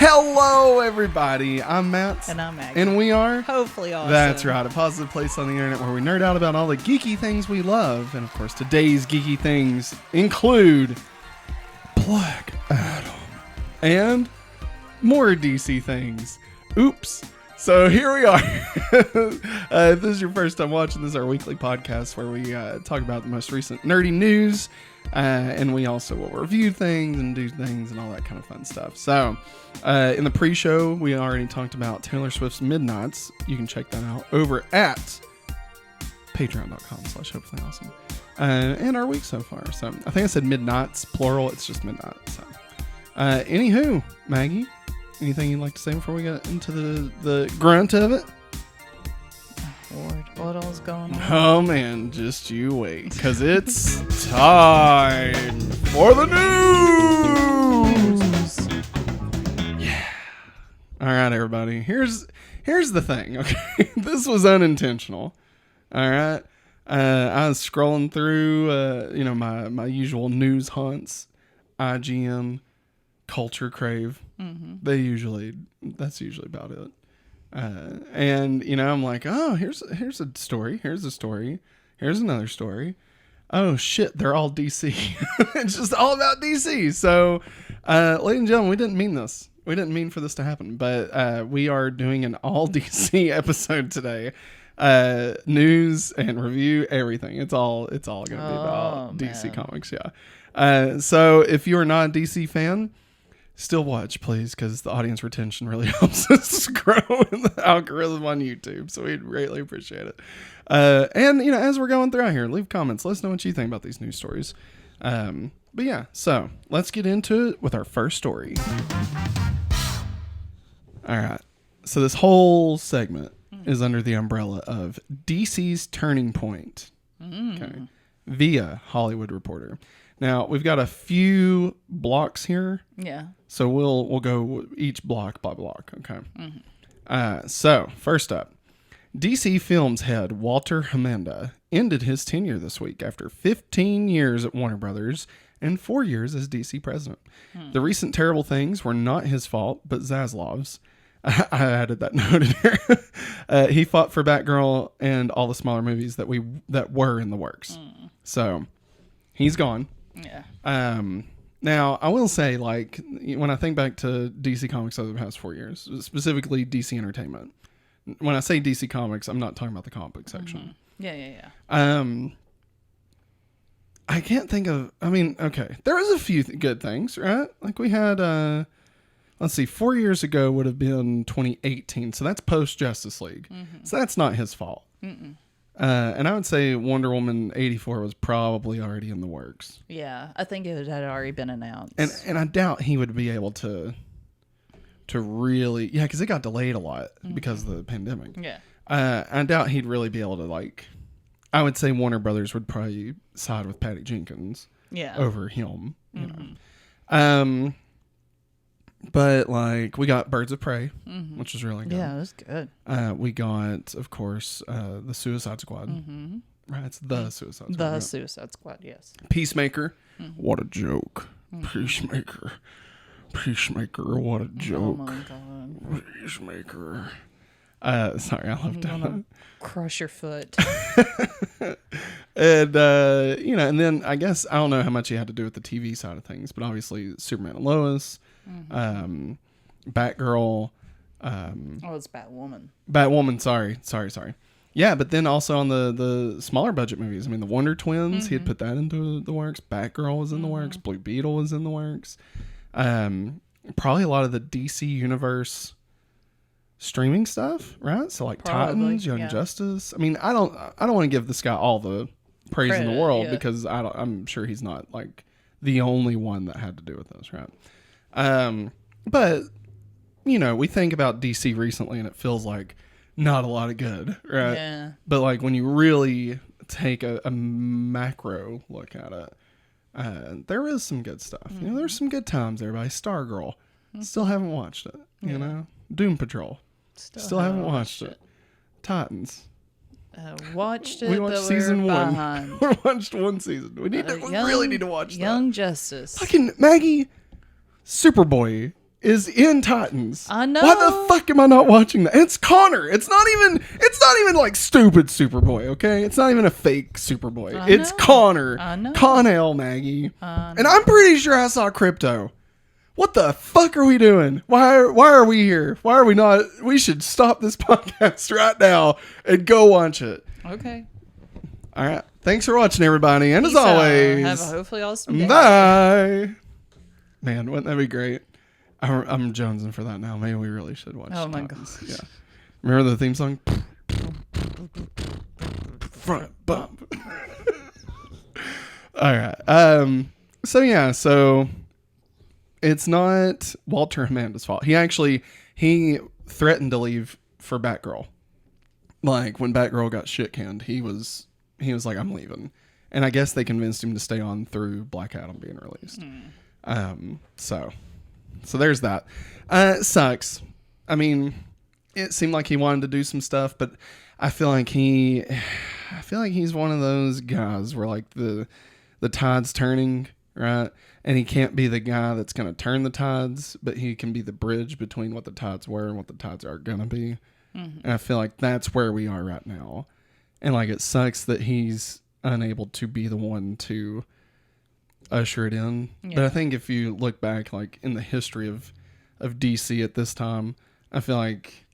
Hello, everybody. I'm Matt. And I'm Maggie. And we are... Hopefully awesome. That's right. A positive place on the internet where we nerd out about all the geeky things we love. And, of course, today's geeky things include Black Adam and more DC things. Oops. So here we are. If this is your first time watching, this is our weekly podcast where we talk about the most recent nerdy news. And we also will review things and do things and all that kind of fun stuff. So in the pre-show, we already talked about Taylor Swift's Midnights. You can check that out over at patreon.com/hopefullyawesome. And our week so far. So I think I said Midnights, plural. It's just midnight. So anywho, Maggie, anything you'd like to say before we get into the grunt of it? Lord, what all's going on? Oh man, just you wait, because it's time for the news. Yeah. All right, everybody. Here's the thing. Okay, this was unintentional. All right. I was scrolling through, my usual news hunts, IGN, Culture Crave. Mm-hmm. That's usually about it. And I'm like, oh, here's a story. Here's a story. Here's another story. Oh shit, they're all DC. It's just all about DC. So, ladies and gentlemen, we didn't mean this. We didn't mean for this to happen, but we are doing an all DC episode today. News and review, everything. It's all going to be about DC Comics. Yeah. So if you are not a DC fan, still watch, please, because the audience retention really helps us grow in the algorithm on YouTube. So we'd greatly appreciate it. And, as we're going through here, leave comments. Let us know what you think about these news stories. But yeah, so let's get into it with our first story. All right. So this whole segment is under the umbrella of DC's Turning Point. Okay. Via Hollywood Reporter. Now, we've got a few blocks here. Yeah. So we'll go each block by block, okay? Mm-hmm. So, first up, DC Films head Walter Hamanda ended his tenure this week after 15 years at Warner Brothers and 4 years as DC president. The recent terrible things were not his fault, but Zaslav's. I added that note in here. He fought for Batgirl and all the smaller movies that were in the works. So, he's gone. Yeah. Now I will say, like, when I think back to DC Comics over the past 4 years, specifically DC Entertainment. When I say DC Comics, I'm not talking about the comic book section. Yeah. I can't think of. I mean, okay, there was a few good things, right? Like we had. Let's see, 4 years ago would have been 2018, so that's post Justice League. So that's not his fault. And I would say Wonder Woman 84 was probably already in the works. Yeah, I think it had already been announced. And I doubt he would be able to really... Yeah, because it got delayed a lot because of the pandemic. Yeah. I doubt he'd really be able to, like... I would say Warner Brothers would probably side with Patty Jenkins over him. You know. But, like, we got Birds of Prey, which was really good. Yeah, it was good. We got, of course, the Suicide Squad. Right? It's the Suicide Squad. The Suicide Squad, yes. Peacemaker. What a joke. Peacemaker, what a joke. Oh, my God. Peacemaker. Sorry, I love that. Crush your foot. And, and then I guess, I don't know how much he had to do with the TV side of things, but obviously Superman and Lois, Batgirl. It's Batwoman. Batwoman, sorry. Yeah, but then also on the smaller budget movies, I mean, the Wonder Twins, he had put that into the works. Batgirl was in the works. Blue Beetle was in the works. Probably a lot of the DC Universe streaming stuff, right? So like probably, Titans, Young Justice. I mean, I don't want to give this guy all the praise in the world because I'm sure he's not like the only one that had to do with this, right? But we think about DC recently and it feels like not a lot of good, right? Yeah. But like when you really take a macro look at it, there is some good stuff. There's some good times there by Stargirl. Still haven't watched it. Doom Patrol. Still haven't watched it. Titans. Watched it. We watched season 1. We watched one season. We really need to watch that. Young Justice. Fucking Maggie, Superboy is in Titans. I know. Why the fuck am I not watching that? It's Connor. It's not even like stupid Superboy, okay? It's not even a fake Superboy. It's Connor. I know. Con-L, Maggie. And I'm pretty sure I saw Crypto. What the fuck are we doing? Why are we here? Why are we not? We should stop this podcast right now and go watch it. Okay. All right. Thanks for watching, everybody. And Peace as always, have a hopefully awesome day. bye. Man, wouldn't that be great? I'm jonesing for that now. Maybe we really should watch. Oh my Titans. Yeah. Remember the theme song? Front bump. All right. So it's not Walter Hamanda's fault. He threatened to leave for Batgirl. Like when Batgirl got shit canned, he was like, I'm leaving. And I guess they convinced him to stay on through Black Adam being released. So there's that. It sucks. I mean, it seemed like he wanted to do some stuff, but I feel like he's one of those guys where like the tide's turning, right? And he can't be the guy that's going to turn the tides, but he can be the bridge between what the tides were and what the tides are going to be. Mm-hmm. And I feel like that's where we are right now. And like, it sucks that he's unable to be the one to usher it in. Yeah. But I think if you look back, like in the history of DC at this time, I feel like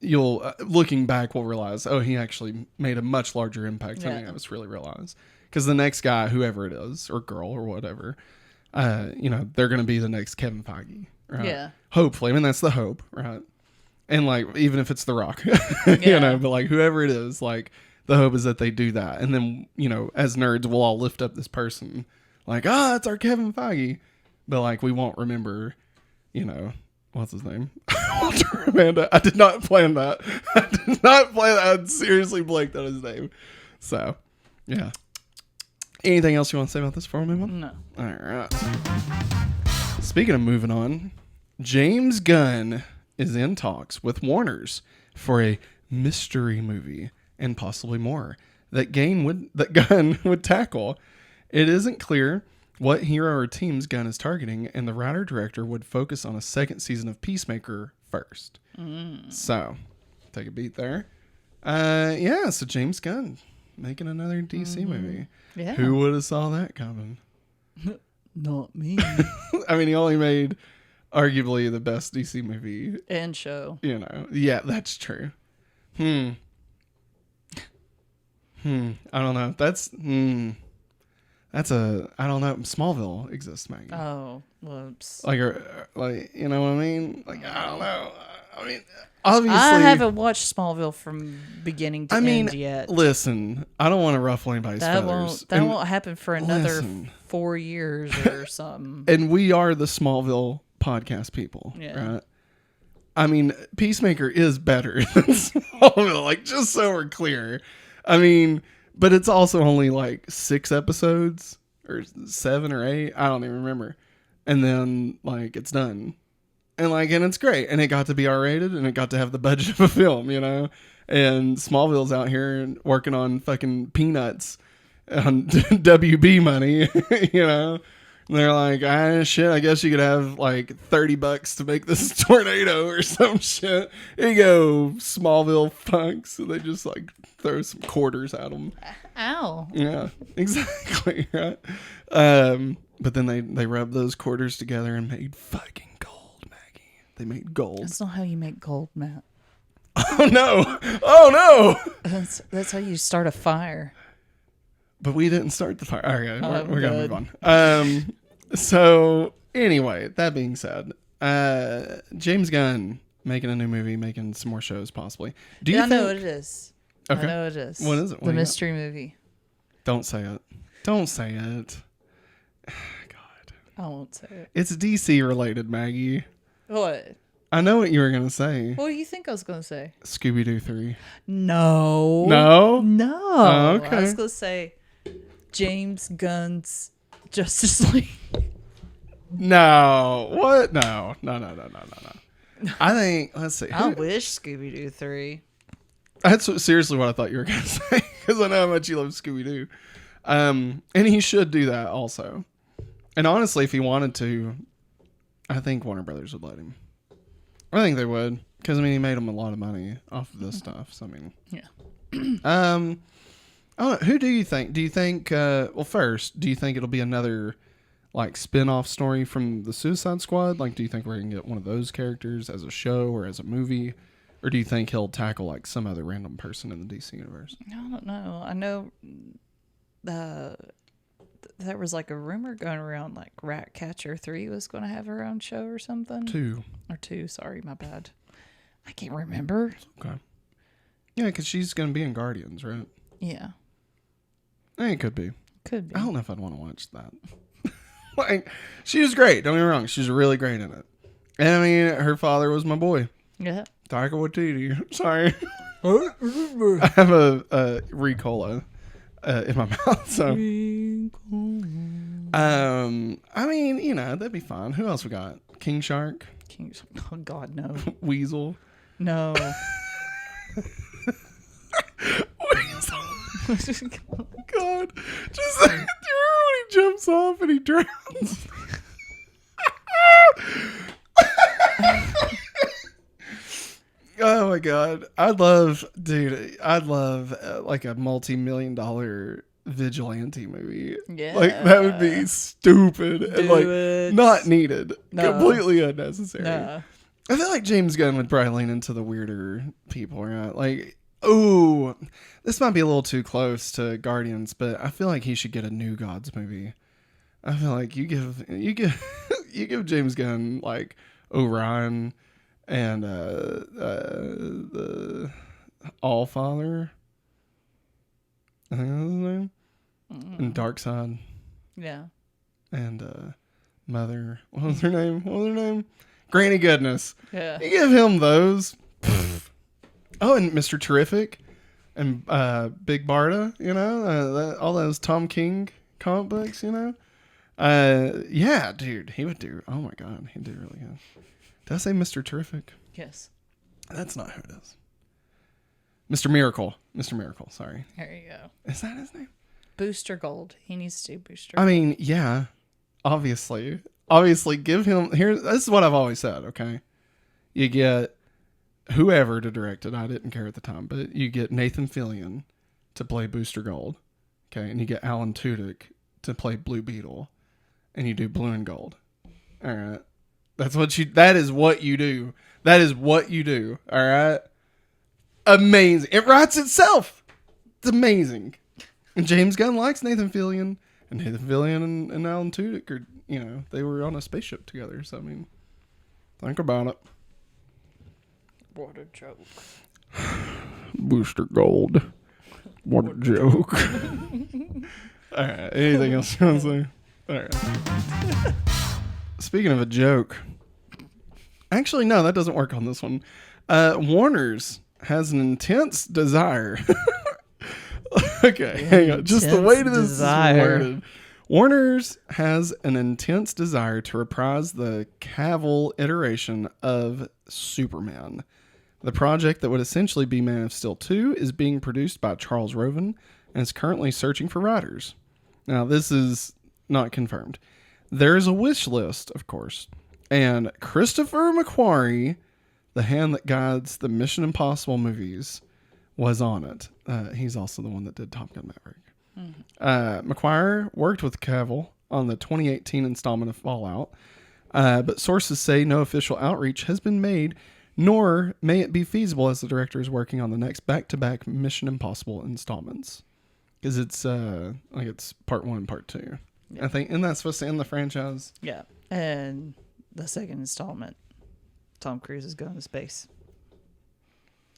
looking back, will realize, oh, he actually made a much larger impact than any of us really realize. Because the next guy, whoever it is, or girl, or whatever, they're going to be the next Kevin Feige, right? Yeah. Hopefully. I mean, that's the hope, right? And like, even if it's The Rock, but like whoever it is, like the hope is that they do that. And then, as nerds, we'll all lift up this person like, it's our Kevin Feige. But like, we won't remember, what's his name? Walter Amanda. I did not plan that. I seriously blanked on his name. So, yeah. Anything else you want to say about this before we move on? No. All right. Speaking of moving on, James Gunn is in talks with Warner's for a mystery movie and possibly more that Gunn would tackle. It isn't clear what hero or teams Gunn is targeting, and the writer-director would focus on a second season of Peacemaker first. So, take a beat there. So James Gunn making another DC movie. Yeah. Who would have saw that coming? Not me. I mean, he only made arguably the best DC movie. And show. Yeah, that's true. I don't know. I don't know. Smallville exists, Maggie. Oh, whoops. Like, you know what I mean? Like, I don't know. I mean, obviously, I haven't watched Smallville from beginning to end yet. Listen, I don't want to ruffle anybody's feathers. That won't happen for another 4 years or something. And we are the Smallville podcast people, right? I mean, Peacemaker is better than Smallville, like, just so we're clear. I mean, but it's also only like 6 episodes or 7 or 8. I don't even remember. And then like it's done. And it's great. And it got to be R-rated and it got to have the budget of a film, and Smallville's out here working on fucking peanuts on WB money, And they're like, shit, I guess you could have like $30 to make this tornado or some shit. Here you go, Smallville punks. So they just like throw some quarters at them. Ow. Yeah, exactly. Right. But then they rubbed those quarters together and made fucking gold, Maggie. They made gold. That's not how you make gold, Matt. Oh no. That's how you start a fire. But we didn't start the fire. All right, we're going to move on. So, anyway, that being said, James Gunn making a new movie, making some more shows, possibly. Do you think... I know what it is. Okay. I know what it is. What is it? The mystery movie. Don't say it. Don't say it. God. I won't say it. It's DC related, Maggie. What? I know what you were going to say. What do you think I was going to say? Scooby-Doo 3. No. No? No. Oh, okay. I was going to say James Gunn's Justice League. No. What? No. I think, let's see. I wish Scooby-Doo 3. That's seriously what I thought you were going to say, because I know how much you love Scooby-Doo. And he should do that also. And honestly, if he wanted to, I think Warner Brothers would let him. I think they would, because I mean he made him a lot of money off of this stuff. So I mean, Yeah. I don't know, who do you think? Do you think? Well, first, do you think it'll be another like spin-off story from the Suicide Squad? Like, do you think we're gonna get one of those characters as a show or as a movie, or do you think he'll tackle like some other random person in the DC universe? I don't know. I know there was like a rumor going around like Ratcatcher 3 was going to have her own show or something. 2. Or 2, sorry, my bad. I can't remember. Okay. Yeah, because she's gonna be in Guardians, right? Yeah. I think it could be. Could be. I don't know if I'd want to watch that. Like, she was great. Don't get me wrong. She's really great in it. And I mean, her father was my boy. Yeah. Taika Waititi. Sorry. I have a Ricola in my mouth. So, I mean, you know, that'd be fun. Who else we got? King Shark. Oh God, no. Weasel. No. Weasel. God. Just do you remember when he jumps off and he drowns? Oh my God. I'd love like a multi-million-dollar vigilante movie. Yeah. Like that would be stupid and like it. not needed. No. Completely unnecessary. No. I feel like James Gunn would probably lean into the weirder people, right? Like, ooh, this might be a little too close to Guardians, but I feel like he should get a New Gods movie. I feel like you give you give James Gunn like Orion and the Allfather. I think that's his name. And Darkseid. Yeah. And Mother. What was her name? Granny Goodness. Yeah. You give him those. Oh, and Mr. Terrific and Big Barda, you know, all those Tom King comic books, you know. Yeah, dude, he would do. Oh my God, he'd do really good. Did I say Mr. Terrific? Yes. That's not who it is. Mr. Miracle. Sorry. There you go. Is that his name? Booster Gold. He needs to do Booster. I mean, yeah, obviously, give him. This is what I've always said. Okay, you get whoever to direct it. I didn't care at the time, but you get Nathan Fillion to play Booster Gold. Okay, and you get Alan Tudyk to play Blue Beetle, and you do Blue and Gold. All right, that is what you do. All right, amazing. It writes itself. It's amazing. And James Gunn likes Nathan Fillion, and Nathan Fillion and Alan Tudyk are, you know, they were on a spaceship together. So I mean, think about it. What a joke. Booster Gold. What a joke. All right. Anything else you want to say? All right. Speaking of a joke. Actually, no, that doesn't work on this one. Warner's has an intense desire. Okay, hang on. Just the way to this is worded. Warner's has an intense desire to reprise the Cavill iteration of Superman. The project that would essentially be Man of Steel 2 is being produced by Charles Roven and is currently searching for writers. Now, this is not confirmed. There is a wish list, of course, and Christopher McQuarrie, the hand that guides the Mission Impossible movies, was on it. He's also the one that did Top Gun Maverick. McQuarrie worked with Cavill on the 2018 installment of Fallout, but sources say no official outreach has been made, nor may it be feasible as the director is working on the next back-to-back Mission Impossible installments. Because it's it's part 1 and part 2. Yeah. I think, isn't that supposed to end the franchise? Yeah. And the second installment, Tom Cruise is going to space.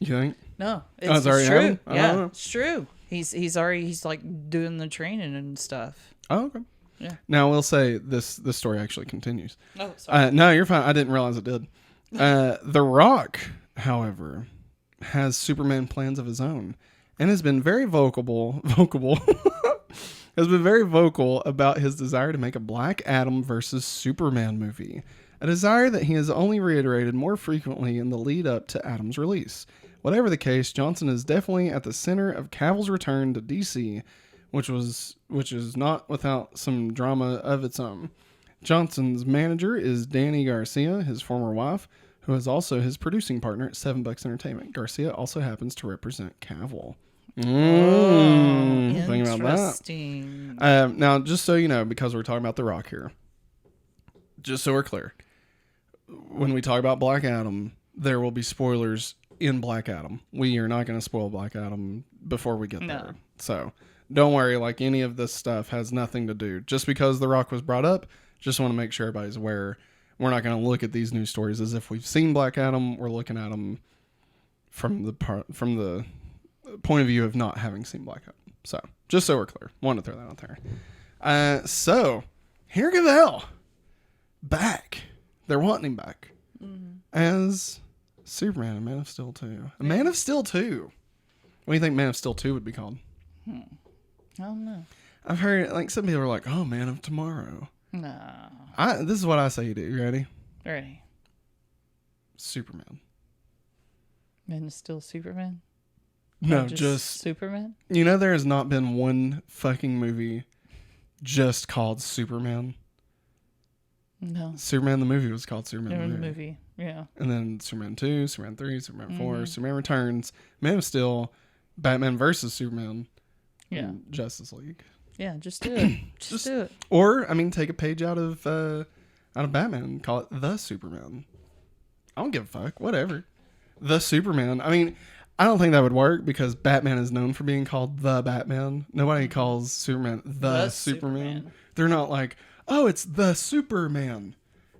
You think? No, it's true. Yeah, it's true. He's like doing the training and stuff. Oh, okay. Yeah. Now we'll say this story actually continues. Oh, sorry. No, you're fine. I didn't realize it did. The Rock, however, has Superman plans of his own and has been very vocal has been very vocal about his desire to make a Black Adam versus Superman movie, a desire that he has only reiterated more frequently in the lead up to Adam's release. Whatever the case, Johnson is definitely at the center of Cavill's return to DC, which is not without some drama of its own. Johnson's manager is Danny Garcia, his former wife, who is also his producing partner at 7 Bucks Entertainment. Garcia also happens to represent Cavill. Think about Interesting. that. Now, just so you know, because we're talking about The Rock here, just so we're clear, when we talk about Black Adam, there will be spoilers in Black Adam. We are not going to spoil Black Adam before we get there. So don't worry, like any of this stuff has nothing to do. Just because The Rock was brought up, just want to make sure everybody's aware. We're not going to look at these news stories as if we've seen Black Adam. We're looking at them from the point of view of not having seen Black Adam. So just so we're clear, wanted to throw that out there. So Henry Cavill back. They're wanting him back as Superman and Man of Steel 2. Man of Steel 2. What do you think Man of Steel 2 would be called? I don't know. I've heard, like, some people are like, oh, Man of Tomorrow. No. This is what I say you do. You ready? Ready. Superman. Man is still Superman? No, Or just Superman? You know, there has not been one fucking movie just called Superman. No. Superman the movie was called Superman In the the movie. movie. Yeah. And then Superman 2, Superman 3, Superman 4, Superman Returns, Man of Steel, Batman versus Superman, Yeah. and Justice League. Yeah, just do it. Just do it. Or, I mean, take a page out of Batman and call it The Superman. I don't give a fuck. Whatever. The Superman. I mean, I don't think that would work because Batman is known for being called The Batman. Nobody calls Superman The Superman. They're not like, oh, it's The Superman.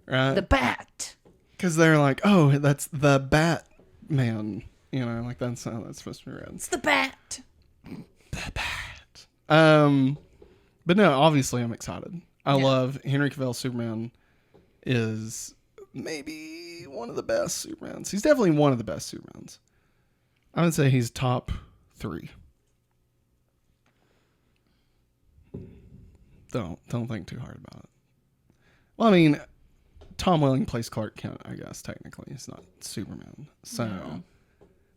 Right? The Bat. Because they're like, oh, that's The Batman. You know, like that's how that's supposed to be read. It's the Bat. The Bat. But no, obviously I'm excited. I love Henry Cavill Superman is maybe one of the best Supermans. He's definitely one of the best Supermans. I would say he's top 3. Don't think too hard about it. Well, I mean, Tom Welling plays Clark Kent, I guess, technically. He's not Superman. So,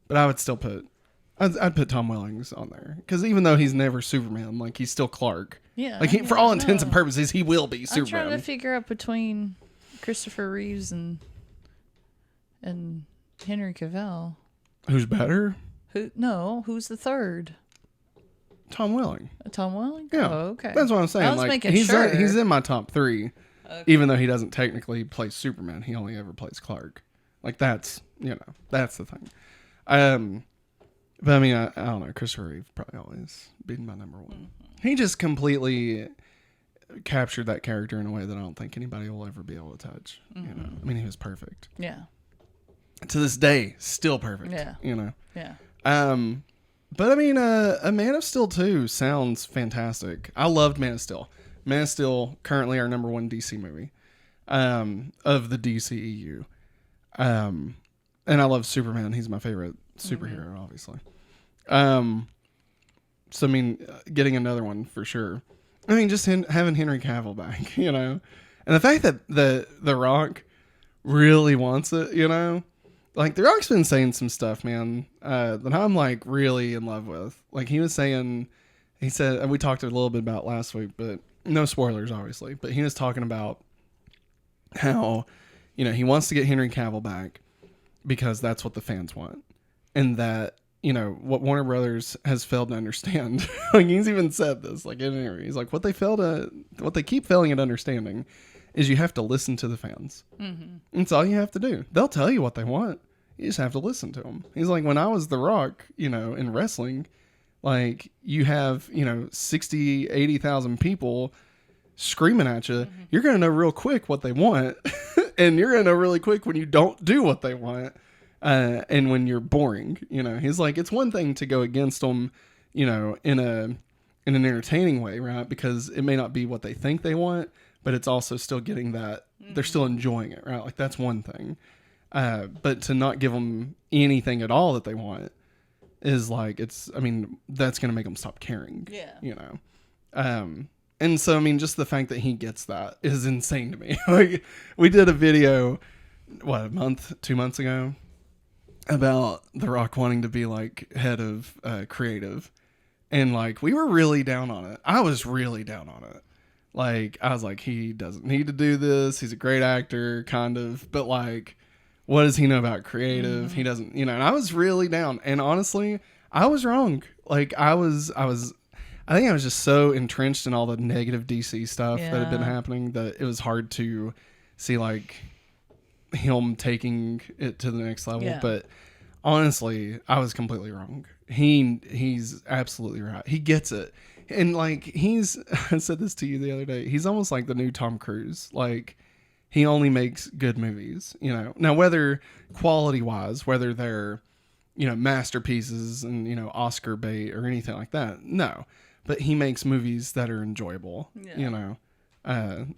but I would still I'd put Tom Welling's on there. Because even though he's never Superman, like, he's still Clark. Yeah. Like, for all intents and purposes, he will be Superman. I'm trying to figure out between Christopher Reeves and Henry Cavill. Who's better? Who's the third? Tom Welling. Tom Welling? Yeah. Oh, okay. That's what I'm saying. I was like, making he's sure. He's in my top 3. Okay. Even though he doesn't technically play Superman. He only ever plays Clark. Like, that's, that's the thing. But I mean, I don't know. Christopher Reeve probably always been my number 1. Mm-hmm. He just completely captured that character in a way that I don't think anybody will ever be able to touch. Mm-hmm. I mean, he was perfect. Yeah. To this day, still perfect. Yeah. Yeah. But I mean, a Man of Steel 2 sounds fantastic. I loved Man of Steel. Man of Steel, currently our number 1 DC movie, of the DCEU. And I love Superman. He's my favorite superhero, obviously. So I mean, getting another one for sure. I mean, just having Henry Cavill back, and the fact that the Rock really wants it, like The Rock's been saying some stuff, man, that I'm like really in love with. Like he said, and we talked a little bit about last week, but no spoilers, obviously. But he was talking about how, he wants to get Henry Cavill back because that's what the fans want, and that. What Warner Brothers has failed to understand. Like he's even said this, like in an interview. He's like, what they keep failing at understanding is you have to listen to the fans. Mm-hmm. It's all you have to do. They'll tell you what they want. You just have to listen to them. He's like, when I was The Rock, in wrestling, like you have, 60, 80,000 people screaming at you. Mm-hmm. You're going to know real quick what they want. And you're going to know really quick when you don't do what they want. And when you're boring, he's like, it's one thing to go against them, in an entertaining way, right? Because it may not be what they think they want, but it's also still getting that they're still enjoying it, right? Like that's one thing. But to not give them anything at all that they want is like, that's going to make them stop caring, and so, just the fact that he gets that is insane to me. Like we did a video, 2 months ago, about The Rock wanting to be like head of creative, and like we were really down on it. I was really down on it. Like, I was like, he doesn't need to do this. He's a great actor, kind of. But, like, what does he know about creative? He doesn't, and I was really down. And honestly, I was wrong. Like, I think I was just so entrenched in all the negative DC stuff that had been happening that it was hard to see, like, him taking it to the next level. Yeah. But honestly, I was completely wrong. He's absolutely right. He gets it. And like I said this to you the other day, he's almost like the new Tom Cruise. Like, he only makes good movies, Now, whether quality wise, whether they're, masterpieces and, Oscar bait or anything like that. No, but he makes movies that are enjoyable,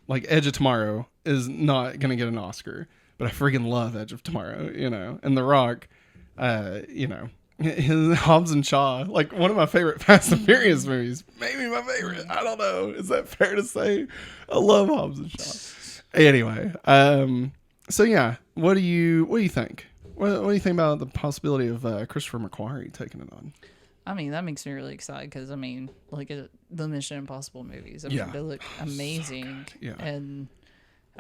like Edge of Tomorrow is not going to get an Oscar, but I freaking love Edge of Tomorrow, and The Rock, his Hobbs and Shaw, like one of my favorite Fast and Furious movies, maybe my favorite. I don't know. Is that fair to say? I love Hobbs and Shaw. Anyway, so yeah, what do you think? What do you think about the possibility of Christopher McQuarrie taking it on? I mean, that makes me really excited because, look at the Mission Impossible movies. They look amazing. So yeah. And,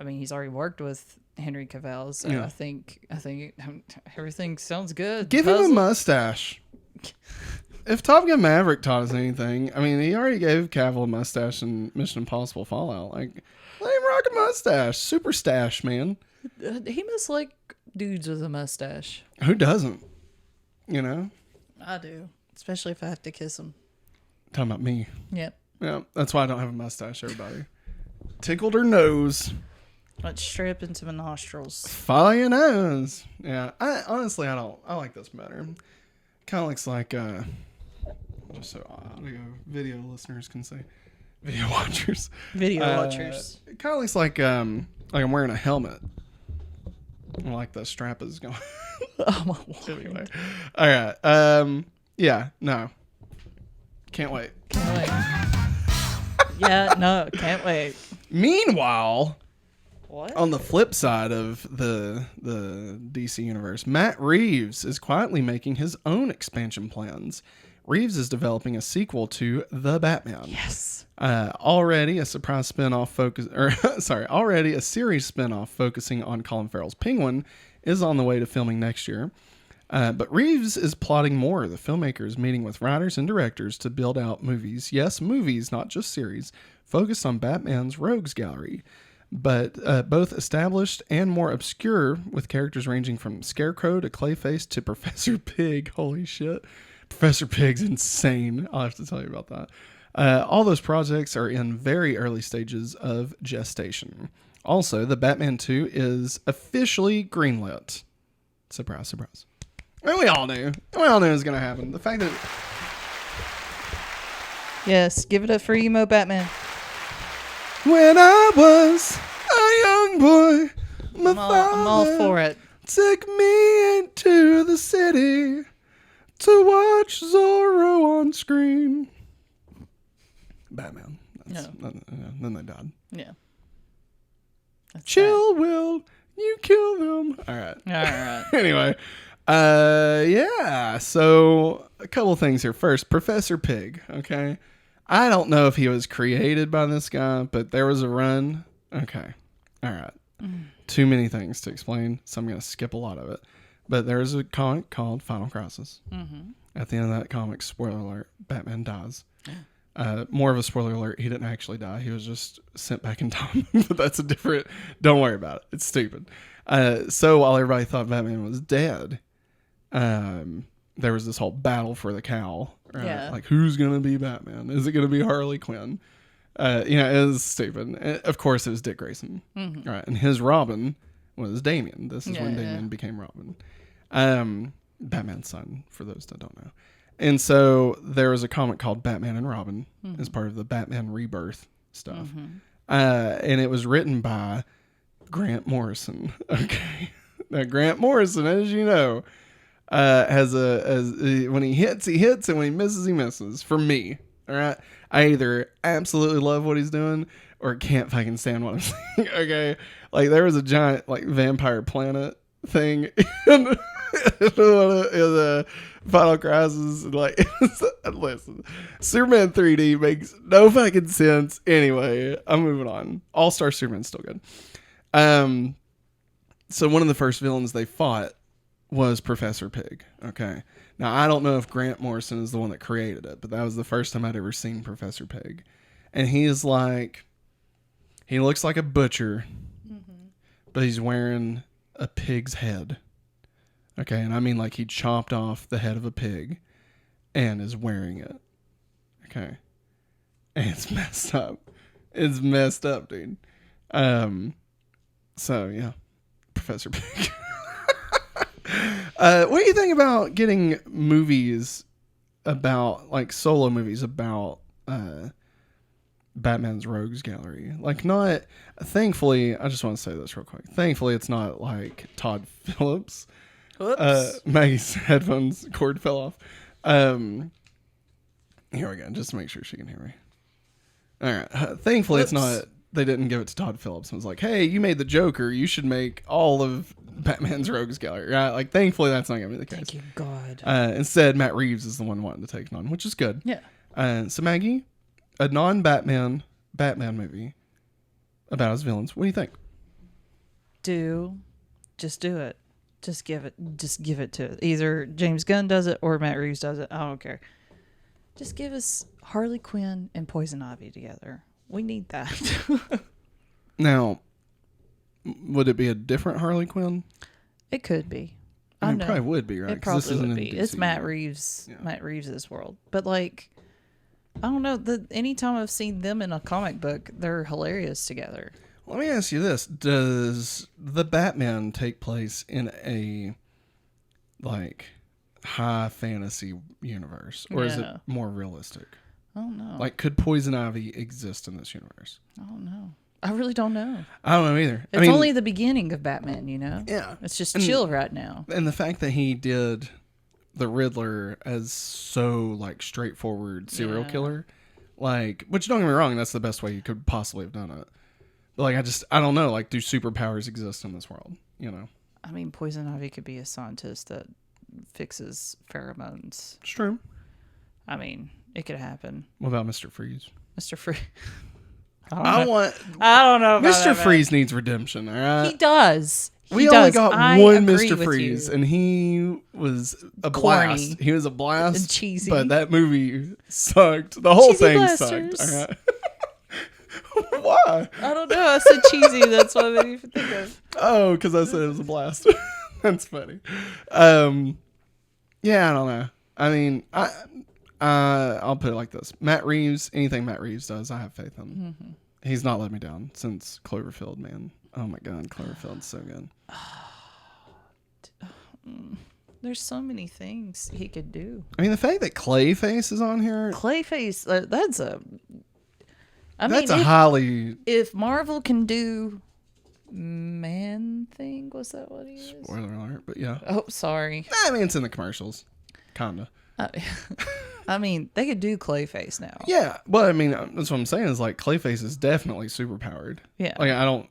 he's already worked with Henry Cavill, so I think everything sounds good. Give him a mustache. If Top Gun Maverick taught us anything, he already gave Cavill a mustache in Mission Impossible Fallout. Like, let him rock a mustache. Super stash, man. He must like dudes with a mustache. Who doesn't? I do. Especially if I have to kiss him. Talking about me. Yep. Yeah, that's why I don't have a mustache, everybody. Tickled her nose. Let's straight up into my nostrils. Follow your nose. Yeah, I like this better. Kind of looks like, just so audio, video listeners can say. Video watchers. Video watchers. It kind of looks like I'm wearing a helmet. Like the strap is going. Oh my Lord. Anyway. All right. Yeah, no. Can't wait. Can't wait. Yeah, no, can't wait. Meanwhile, what? On the flip side of the DC universe, Matt Reeves is quietly making his own expansion plans. Reeves is developing a sequel to The Batman. Yes. Already a series spinoff focusing on Colin Farrell's Penguin is on the way to filming next year. But Reeves is plotting more. The filmmaker is meeting with writers and directors to build out movies. Yes, movies, not just series, focused on Batman's rogues gallery. But both established and more obscure, with characters ranging from Scarecrow to Clayface to Professor Pig. Holy shit. Professor Pig's insane. I'll have to tell you about that. All those projects are in very early stages of gestation. Also, The Batman 2 is officially greenlit. Surprise, surprise. And we all knew. We all knew it was going to happen. The fact that... Yes, give it up for emo Batman. When I was a young boy, my father I'm all for it. took me into the city to watch Zorro on screen. Batman. Then they died. Yeah. That's Chill, Will. You kill them. All right. All right. Anyway. Yeah. So a couple things here. First, Professor Pig. Okay. I don't know if he was created by this guy, but there was a run. Okay. All right. Too many things to explain, so I'm going to skip a lot of it. But there's a comic called Final Crisis. Mm-hmm. At the end of that comic, spoiler alert, Batman dies. More of a spoiler alert, he didn't actually die. He was just sent back in time. But that's a different... Don't worry about it. It's stupid. So while everybody thought Batman was dead, there was this whole battle for the cowl. Right? Yeah. Like, who's going to be Batman? Is it going to be Harley Quinn? It was stupid. Of course, it was Dick Grayson. Mm-hmm. Right. And his Robin was Damian. This is when Damian became Robin. Batman's son, for those that don't know. And so there was a comic called Batman and Robin as part of the Batman Rebirth stuff. Mm-hmm. And it was written by Grant Morrison. Okay. Now, Grant Morrison, as you know, when he hits, and when he misses. For me, all right? I either absolutely love what he's doing or can't fucking stand what I'm saying, okay? Like, there was a giant, like, vampire planet thing in in the Final Crisis, like, listen, Superman 3D makes no fucking sense. Anyway, I'm moving on. All-Star Superman's still good. So one of the first villains they fought was Professor Pig. Okay. Now, I don't know if Grant Morrison is the one that created it, but that was the first time I'd ever seen Professor Pig. And he looks like a butcher, but he's wearing a pig's head. Okay. And I mean, like, he chopped off the head of a pig and is wearing it. Okay. And it's messed up. It's messed up, dude. So, yeah. Professor Pig. What do you think about getting movies about, like, solo movies about Batman's Rogues Gallery? Like, not, thankfully, I just want to say this real quick. Thankfully, it's not like Todd Phillips. Whoops. Maggie's headphones cord fell off. Here we go, just to make sure she can hear me. All right. Thankfully, It's not, they didn't give it to Todd Phillips and was like, hey, you made the Joker, you should make all of Batman's Rogues Gallery, right? Like, thankfully, that's not going to be the case. Thank you, God. Instead, Matt Reeves is the one wanting to take it on, which is good. Yeah. So, Maggie, a non-Batman Batman movie about his villains. What do you think? Just do it. Just give it to it. Either James Gunn does it or Matt Reeves does it. I don't care. Just give us Harley Quinn and Poison Ivy together. We need that. Now, would it be a different Harley Quinn? It could be. I mean, it probably would be, right? It probably would be. It's Matt Reeves. Reeves. Yeah. Matt Reeves' world. But, like, I don't know. Anytime I've seen them in a comic book, they're hilarious together. Let me ask you this. Does the Batman take place in a, like, high fantasy universe? Or is it more realistic? I don't know. Like, could Poison Ivy exist in this universe? I don't know. I really don't know. I don't know either. It's only the beginning of Batman, you know? Yeah. It's just chill right now. And the fact that he did the Riddler as so, like, straightforward serial killer, like, which, don't get me wrong, that's the best way you could possibly have done it. But, like, I don't know, like, do superpowers exist in this world, you know? I mean, Poison Ivy could be a scientist that fixes pheromones. It's true. I mean, it could happen. What about Mr. Freeze? Mr. Freeze. I don't know about Mr. Freeze needs redemption, all right? He does. We only got one Mr. Freeze, and he was a blast. He was a blast. And cheesy. But that movie sucked. The whole thing blasters. sucked. All right? Why? I don't know. I said cheesy. That's what I made me think of. Oh, because I said it was a blast. That's funny. Yeah, I don't know. I mean, I'll put it like this. Matt Reeves, anything Matt Reeves does, I have faith in. Mm-hmm. He's not let me down since Cloverfield, man. Oh my God, Cloverfield's so good. There's so many things he could do. I mean, the fact that Clayface is on here. Clayface, that's highly... If Marvel can do Man-Thing, was that what he is? Spoiler alert, but yeah. Oh, sorry. I mean, it's in the commercials. Kinda. I mean, they could do Clayface now. Yeah, well, I mean, that's what I'm saying is, like, Clayface is definitely superpowered. Yeah. Like, I don't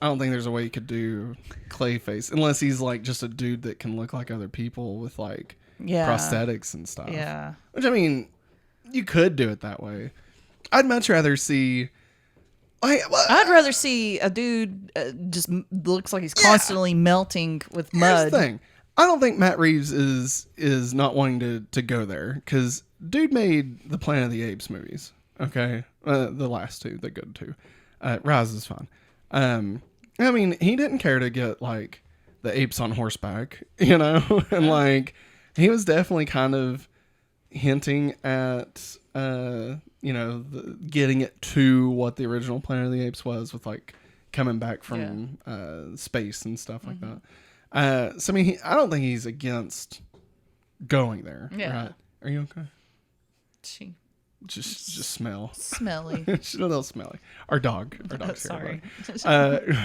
think there's a way you could do Clayface unless he's, like, just a dude that can look like other people with, like, prosthetics and stuff. Yeah. Which, I mean, you could do it that way. I'd much rather see... I'd rather see a dude just looks like he's constantly melting with mud. Here's the thing. I don't think Matt Reeves is not wanting to go there, because dude made the Planet of the Apes movies. Okay, the last two, the good two. Rise is fun. I mean, he didn't care to get, like, the apes on horseback, you know, and, like, he was definitely kind of hinting at you know, getting it to what the original Planet of the Apes was, with, like, coming back from space and stuff like that. So, I mean, I don't think he's against going there. Yeah. Right? Are you okay? She just smell. Smelly. She's a little smelly. Our dog's here. Sorry.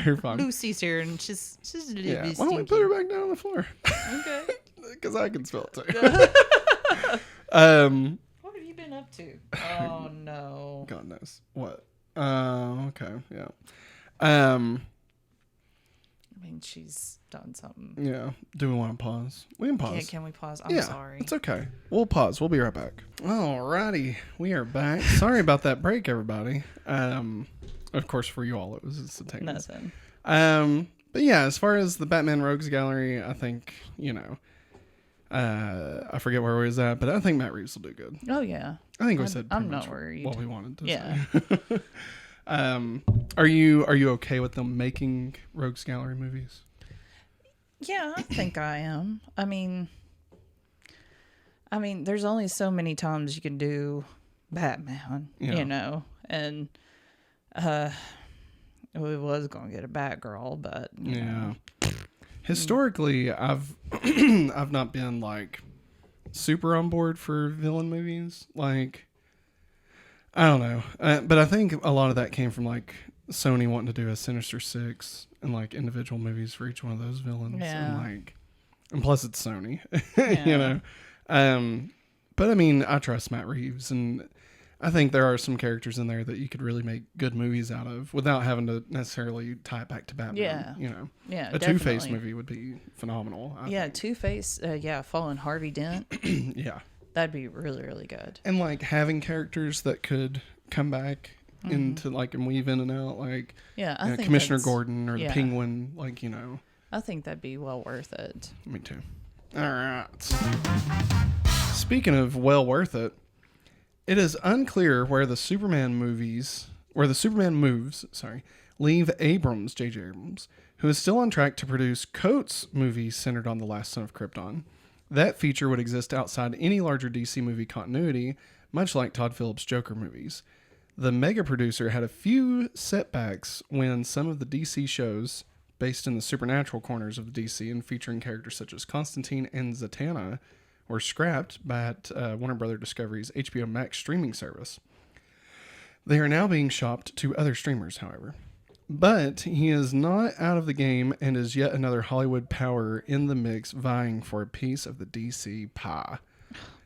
You're fine. Lucy's here, and she's a little bit Why don't we put her back down on the floor? Okay. Because I can smell it too. What have you been up to? Oh no. God knows what. Okay. Yeah. I mean, she's done something. Yeah. Do we want to pause? We can pause. Can we pause? I'm sorry. It's okay. We'll pause. We'll be right back. Alrighty. We are back. Sorry about that break, everybody. Of course, for you all, it was instantaneous. Nothing. But yeah, as far as the Batman Rogues Gallery, I think, I forget where we was at, but I think Matt Reeves will do good. Oh, yeah. I think we said I'm pretty not much worried. what we wanted to Yeah. say. Are you okay with them making Rogues Gallery movies? Yeah, I think I am. I mean, there's only so many times you can do Batman, and we was gonna get a Batgirl, but you know. Historically, I've I've not been like super on board for villain movies. Like, I don't know, but I think a lot of that came from like Sony wanting to do a Sinister Six and like individual movies for each one of those villains. Yeah. And plus it's Sony, Yeah. But I mean, I trust Matt Reeves, and I think there are some characters in there that you could really make good movies out of without having to necessarily tie it back to Batman. Yeah. A Two-Face movie would be phenomenal. I think. Two-Face. Following Harvey Dent. Yeah. That'd be really, really good. And like having characters that could come back into like and weave in and out, like I think Commissioner Gordon or the Penguin, I think that'd be well worth it. Me too. All right. Speaking of well worth it, it is unclear where the Superman moves, leave Abrams, J.J. Abrams, who is still on track to produce Coates movies centered on the last son of Krypton. That feature would exist outside any larger DC movie continuity, much like Todd Phillips' Joker movies. The mega producer had a few setbacks when some of the DC shows, based in the supernatural corners of the DC and featuring characters such as Constantine and Zatanna, were scrapped by Warner Bros. Discovery's HBO Max streaming service. They are now being shopped to other streamers, however. But he is not out of the game and is yet another Hollywood power in the mix vying for a piece of the DC pie.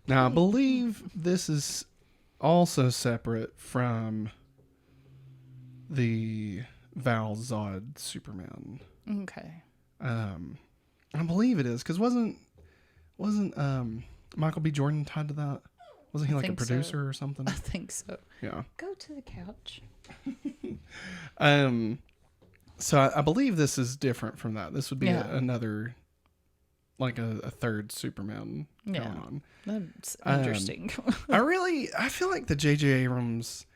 Now, I believe this is also separate from the Val Zod Superman. Okay. I believe it is, because wasn't Michael B. Jordan tied to that? Wasn't he like a producer or something? I think so. Yeah. Go to the couch. So I believe this is different from that. This would be another, like a third Superman going on. That's interesting. I feel like the J.J. Abrams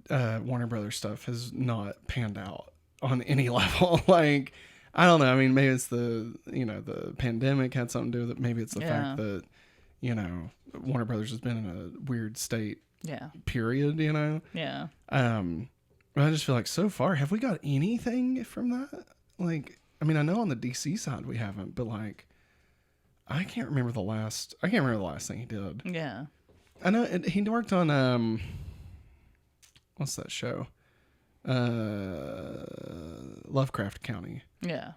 Warner Brothers stuff has not panned out on any level. Like, I don't know. I mean, maybe it's the pandemic had something to do with it. Maybe it's the fact that, Warner Brothers has been in a weird state. Yeah. Period, Yeah. I just feel like so far, have we got anything from that? Like, I mean, I know on the DC side we haven't, but like, I can't remember the last thing he did. Yeah. I know he worked on, what's that show? Lovecraft County. Yeah.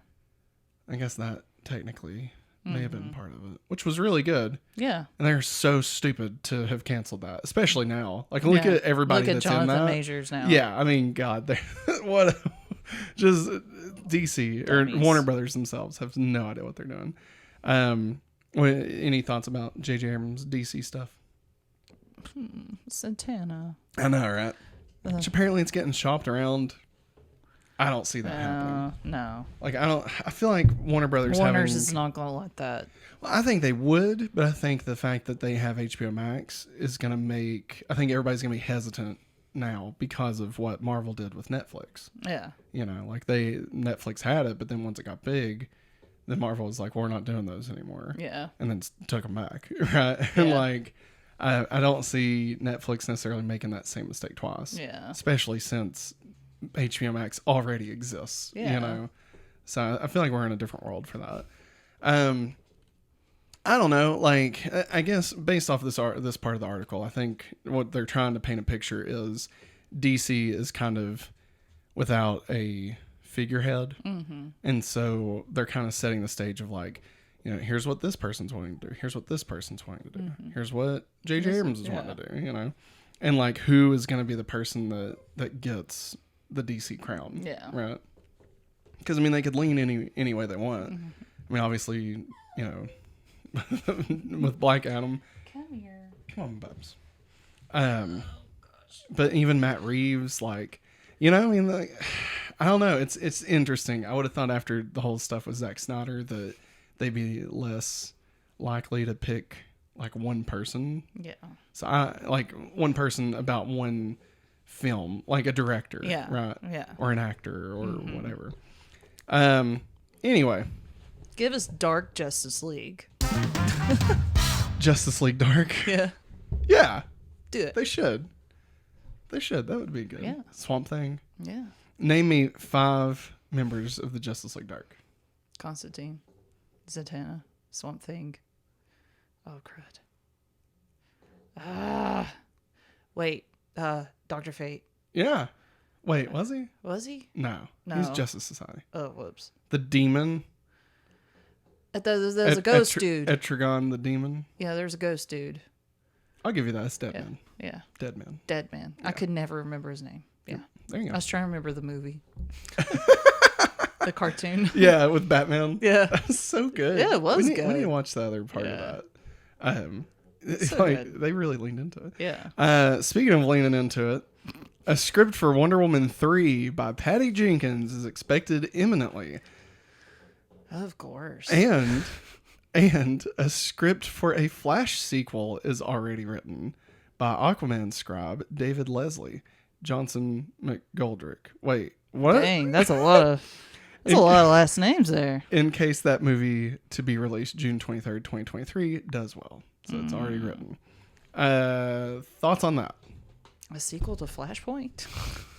I guess that technically may have been part of it, which was really good. Yeah. And they're so stupid to have canceled that, especially now. Like, look at everybody that's in that. Look at Jonathan Majors now. Yeah, I mean, God, just DC Dummies. or Warner Brothers themselves have no idea what they're doing. Any thoughts about J.J. Abrams' DC stuff? Santana. I know, right? Which apparently it's getting shopped around. I don't see that happening. No. Like, I feel like Warner's is not going to let that. Well, I think they would, but I think the fact that they have HBO Max is going to I think everybody's going to be hesitant now because of what Marvel did with Netflix. Yeah. Like Netflix had it, but then once it got big, then Marvel was like, we're not doing those anymore. Yeah. And then took them back. Right. Yeah. And like, I don't see Netflix necessarily making that same mistake twice. Yeah. Especially since HBO Max already exists. Yeah. So I feel like we're in a different world for that. I don't know. Like, I guess based off this part of the article, I think what they're trying to paint a picture is DC is kind of without a figurehead. Mm-hmm. And so they're kind of setting the stage of like, here's what this person's wanting to do. Here's what this person's wanting to do. Mm-hmm. Here's what J.J. Abrams is wanting to do, And like, who is going to be the person that gets the DC crown. Yeah. Right. Because, I mean, they could lean any way they want. I mean, obviously, you know, with Black Adam. Come here. Come on, Bubs. But even Matt Reeves, like, you know, I mean, like, I don't know. It's interesting. I would have thought after the whole stuff with Zack Snyder that they'd be less likely to pick, like, one person. Yeah. So, like, one person about one film, like a director. Yeah. Right? Yeah. Or an actor or whatever. Anyway. Give us Dark Justice League. Justice League Dark. Yeah. Yeah. Do it. They should. That would be good. Yeah. Swamp Thing. Yeah. Name me 5 members of the Justice League Dark. Constantine. Zatanna. Swamp Thing. Oh, crud. Wait. Dr. Fate. Yeah. Wait, was he? Was he? No. No. He's Justice Society. Oh, whoops. The Demon. There's a ghost dude. Etrigan the Demon. Yeah, there's a ghost dude. I'll give you that. It's Dead Yeah. Man. Yeah. Dead Man. Dead Man. I could never remember his name. Yeah. There you I go. was trying to remember the movie. The cartoon. Yeah, with Batman. Yeah. That was so good. Yeah, it was We need good. to watch the other part Yeah. of that. It's So like good. they really leaned into it. Yeah. Speaking of leaning into it, a script for Wonder Woman 3 by Patty Jenkins is expected imminently. Of course. And a script for a Flash sequel is already written by Aquaman scribe David Leslie, Johnson McGoldrick. Wait, what? Dang, that's a lot of last names there. In case that movie to be released June 23rd, 2023 does well. So it's already written. Thoughts on that? A sequel to Flashpoint?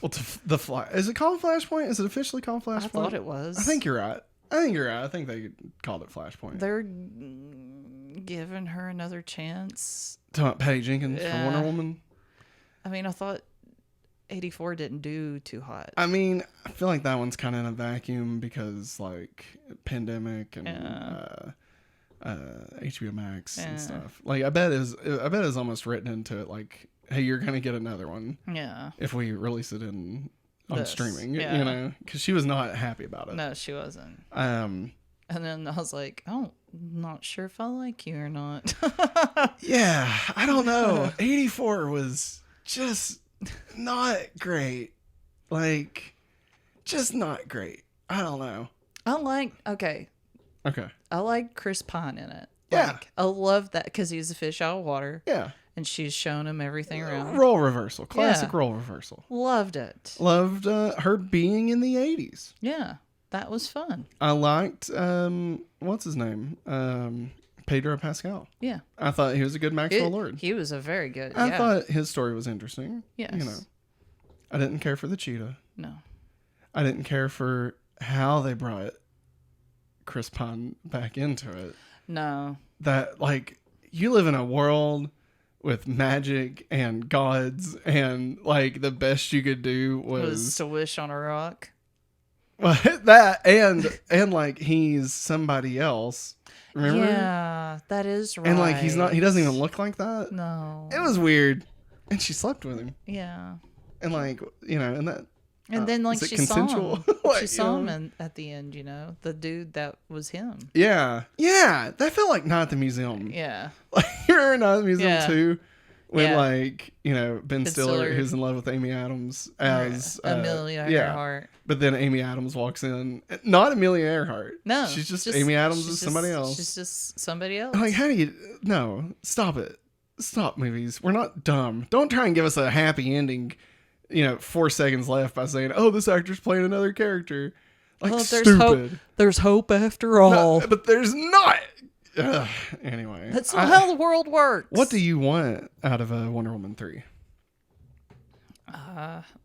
Well, the Flash. Is it called Flashpoint? Is it officially called Flashpoint? I thought it was. I think you're right. I think they called it Flashpoint. They're giving her another chance. Talking about Patty Jenkins for Yeah. Wonder Woman. I mean, I thought 84 didn't do too hot. I mean, I feel like that one's kind of in a vacuum because, like, pandemic and HBO Max and stuff. Like, I bet it's almost written into it. Like, hey, you're gonna get another one. Yeah. If we release it on This, streaming, yeah. you know, because she was not happy about it. No, she wasn't. Um. And then I was like, oh, not sure if I like you or not. Yeah, I don't know. 84 was just not great. Like, just not great. I don't know. Okay. Okay. I like Chris Pine in it. Yeah. Like, I love that because he's a fish out of water. Yeah. And she's shown him everything around. Role reversal. Classic Yeah. role reversal. Loved it. Loved her being in the 80s. Yeah. That was fun. I liked, what's his name? Pedro Pascal. Yeah. I thought he was a good Maxwell Lord. He was a very good. I yeah. thought his story was interesting. Yes. You know, I didn't care for the cheetah. No. I didn't care for how they brought Chris Pine back into it. No. That, like, you live in a world with magic and gods, and, like, the best you could do Was to wish on a rock. well, that and like he's somebody else. Remember? Yeah, that is right. And like he doesn't even look like that. No. It was weird. And she slept with him. Yeah. And like, you know, and that And then like is it she consensual? saw him. Like, She saw you him know? at the end, you know, the dude that was him. Yeah. Yeah. That felt like Not at the Museum. Yeah. Like you remember Not at the Museum Yeah. too? When Yeah. like, you know, Ben Stiller, Stiller. who's in love with Amy Adams as Amelia yeah. Earhart. But then Amy Adams walks in. Not Amelia Earhart. No. She's just Amy Adams is somebody else. She's just somebody else. I'm like, how do you... No, stop it. Stop, movies. We're not dumb. Don't try and give us a happy ending, 4 seconds left by saying, oh, this actor's playing another character. Like, Well, stupid. There's hope after all. No, but there's not. Ugh. Anyway. That's not how the world works. What do you want out of a Wonder Woman 3?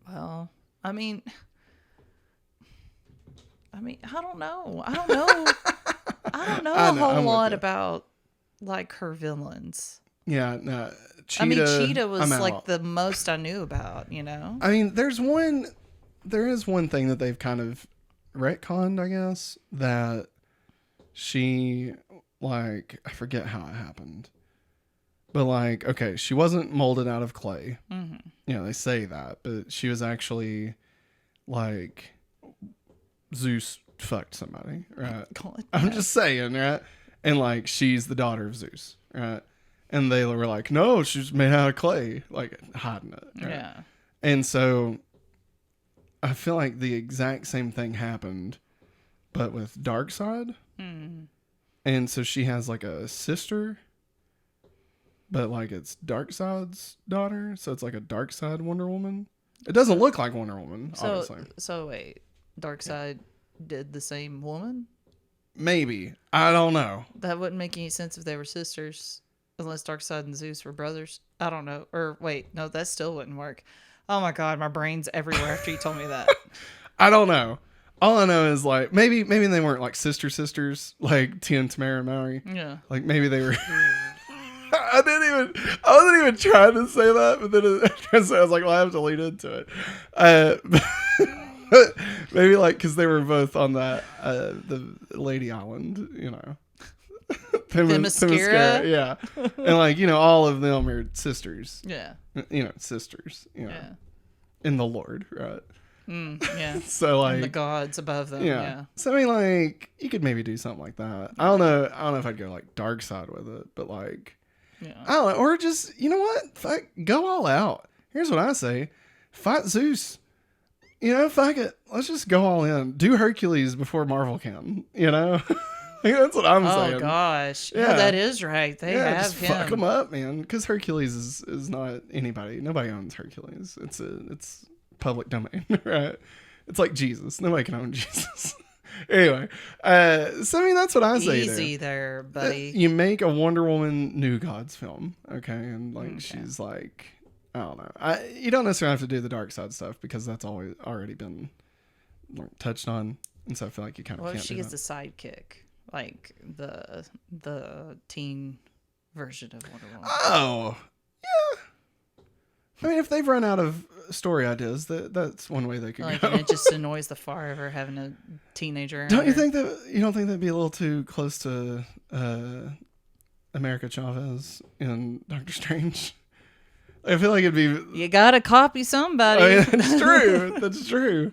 Well, I mean, I don't know. I don't know. I don't know a whole I'm with lot you. about like her villains. Yeah, no. Cheetah, I mean, Cheetah was I'm like out. the most I knew about, you know? I mean, there is one thing that they've kind of retconned, I guess, that she, like, I forget how it happened. But, like, okay, she wasn't molded out of clay. Mm-hmm. They say that, but she was actually, like, Zeus fucked somebody, right? God, I'm no. just saying, right? And like she's the daughter of Zeus, right? And they were like, no, she's made out of clay, like hiding it. Right? Yeah. And so I feel like the exact same thing happened, but with Darkseid. Mm. And so she has like a sister, but like it's Darkseid's daughter. So it's like a Darkseid Wonder Woman. It doesn't look like Wonder Woman, obviously. So wait, Darkseid did the same woman? Maybe. I don't know. That wouldn't make any sense if they were sisters, unless Darkseid and Zeus were brothers. I don't know. Or wait, no, that still wouldn't work. Oh my God, my brain's everywhere after you told me that. I don't know. All I know is like maybe they weren't like sisters like Tia and Tamara and Maori. Yeah. Like maybe they were. I wasn't even trying to say that, but then I was like, well, I have to lead into it. Maybe like because they were both on that the Lady Island, you know. Themyscira? Yeah. And like, you know, all of them are sisters. Yeah. You know, sisters, you know, Yeah. in the Lord, right? Yeah. So like And the gods above them. yeah. Yeah. So I mean, like you could maybe do something like that. I don't know if I'd go like Darkseid with it, but like Yeah. I don't know, or just you know what? Fuck, go all out. Here's what I say: fight Zeus. You know, fuck it. Let's just go all in. Do Hercules before Marvel can. You know, like, that's what I'm saying. Oh gosh. Yeah. Yeah, that is right. They Yeah, have just him. fuck him up, man. Because Hercules is not anybody. Nobody owns Hercules. It's public domain, right? It's like Jesus. Nobody can own Jesus. Anyway, so I mean that's what I say. Easy there, buddy. You make a Wonder Woman New Gods film, okay, and like she's like, I don't know. You don't necessarily have to do the Darkseid stuff because that's always already been like, touched on, and so I feel like you kind of Well, can't. if she do gets that. the sidekick, like the teen version of Wonder Woman. Oh, yeah. I mean, if they've run out of story ideas, that's one way they could Like, go. and it just annoys the fire of her having a teenager. Don't you think you don't think that'd be a little too close to America Chavez in Doctor Strange? I feel like it'd be. You gotta copy somebody. I mean, that's true. That's true.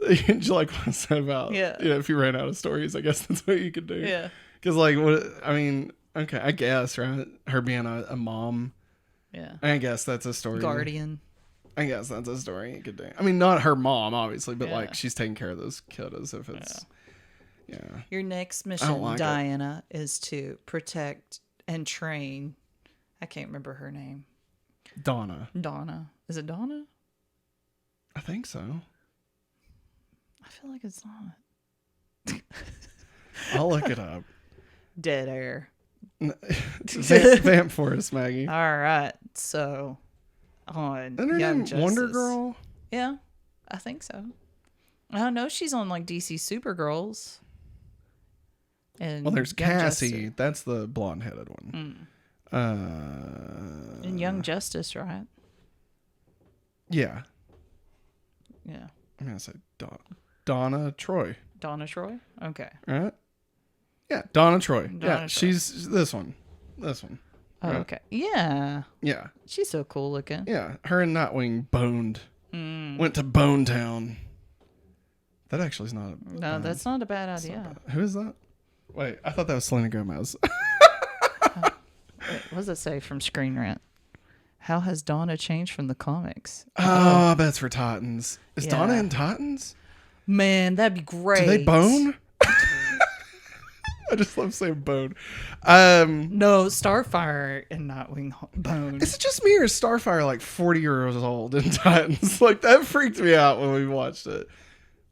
You like what I said about Yeah. if you ran out of stories, I guess that's what you could do. Yeah. Because like what I mean, okay, I guess right. Her being a mom. Yeah. I guess that's a story. Guardian. I guess that's a story you could do. I mean, not her mom, obviously, but Yeah. like she's taking care of those kiddos if it's. Yeah. Your next don't mission, like it. Diana, is to protect and train. I can't remember her name. Donna. Donna. Is it Donna? I think so. I feel like it's not. I'll look it up. Dead air. Vamp for us, Maggie. All right. So, on Isn't her Young name Justice. Wonder Girl? Yeah, I think so. I know she's on like DC Supergirls. And Well, there's Young Cassie. Justice. That's the blonde-headed one. And Young Justice, right? Yeah. Yeah. I'm gonna say Donna Troy. Donna Troy? Okay. Right? Yeah, Donna Troy. Donna yeah, Troy. she's this one. This one. Oh, Right. okay. Yeah. Yeah. She's so cool looking. Yeah. Her and Nightwing boned. Went to Bone Town. That actually is not a No, that's not a bad that's not idea. bad. Who is that? Wait, I thought that was Selena Gomez. Wait, what does it say from Screen Rant? How has Donna changed from the comics? Oh, I bet it's for Titans. Is Yeah. Donna in Titans? Man, that'd be great. Do they bone? I just love saying bone. No, Starfire and Nightwing bone. Is it just me or is Starfire like 40 years old in Titans? Like that freaked me out when we watched it.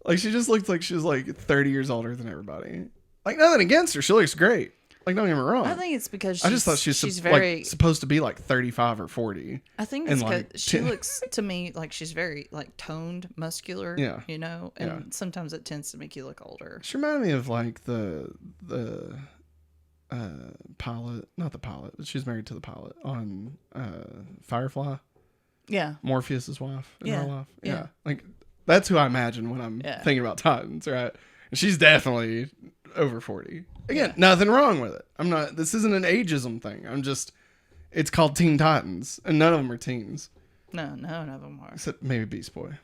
Like she just looked like she was like 30 years older than everybody. Like nothing against her. She looks great. Like don't get me wrong. I think it's because I just thought she's very. like supposed to be like 35 or 40. I think and, it's because like, she looks to me like she's very like toned, muscular. Yeah. You know, and Yeah. sometimes it tends to make you look older. She reminded me of like the pilot, not the pilot, but she's married to the pilot on Firefly. Yeah. Morpheus's wife in Yeah. real life. Yeah. Yeah. Like that's who I imagine when I'm Yeah. thinking about Titans, right? And she's definitely over 40. Again, nothing wrong with it. This isn't an ageism thing. It's called Teen Titans and none of them are teens. No, none of them are. Except maybe Beast Boy.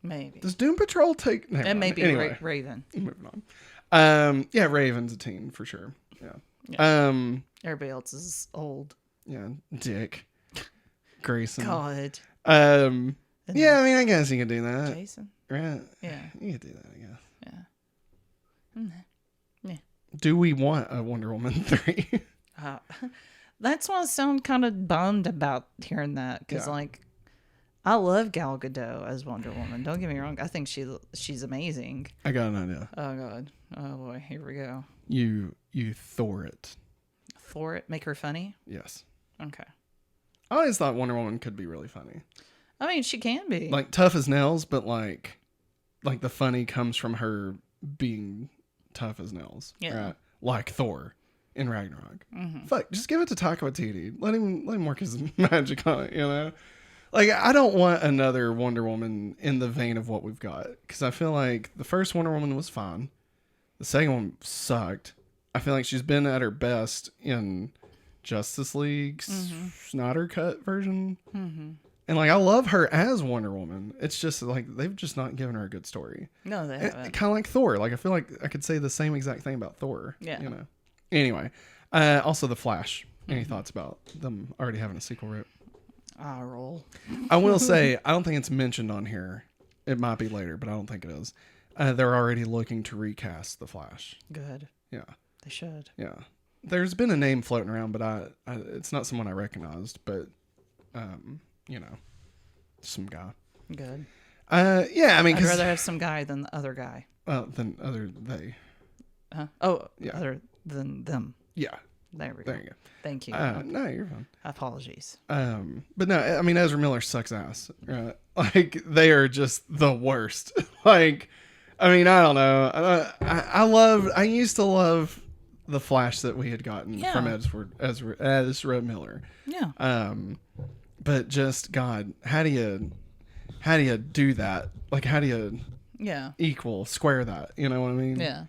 Maybe. Does Doom Patrol take? Never And mind. maybe Anyway, Raven. moving on. Yeah, Raven's a teen for sure. Yeah. Everybody else is old. Yeah, Dick, Grayson. God. Yeah, I mean, I guess you could do that. Jason. Right? Yeah. You could do that, I guess. Yeah. Yeah. Do we want a Wonder Woman 3? That's why I sound kind of bummed about hearing that, because Yeah. like, I love Gal Gadot as Wonder Woman. Don't get me wrong. I think she's amazing. I got an idea. Oh God. Oh boy. Here we go. You Thor it. Thor it. Make her funny. Yes. Okay. I always thought Wonder Woman could be really funny. I mean, she can be. Like tough as nails, but like the funny comes from her being tough as nails. Yeah. Right? Like Thor in Ragnarok. Mm-hmm. Fuck, just give it to Taika Waititi. Let him work his magic on it, you know? Like, I don't want another Wonder Woman in the vein of what we've got. Because I feel like the first Wonder Woman was fine. The second one sucked. I feel like she's been at her best in Justice League's Snyder Cut version. Mm-hmm. And, like, I love her as Wonder Woman. It's just, like, they've just not given her a good story. No, they haven't. Kind of like Thor. Like, I feel like I could say the same exact thing about Thor. Yeah. You know? Anyway. Also, The Flash. Any thoughts about them already having a sequel route? Roll. I will say, I don't think it's mentioned on here. It might be later, but I don't think it is. They're already looking to recast The Flash. Good. Yeah. They should. Yeah. There's been a name floating around, but it's not someone I recognized, but, you know, some guy. Good. Yeah, I mean, I'd rather have some guy than the other guy. than other they. Huh? Oh, Yeah. other than them. Yeah. There we go. There you go. Thank you. No, you're fine. Apologies. But no, I mean, Ezra Miller sucks ass. Right? Like, they are just the worst. Like, I mean, I don't know. I used to love the Flash that we had gotten from Ezra Miller. Yeah. But just, God, how do you do that? Like, how do you square that? You know what I mean? Yeah.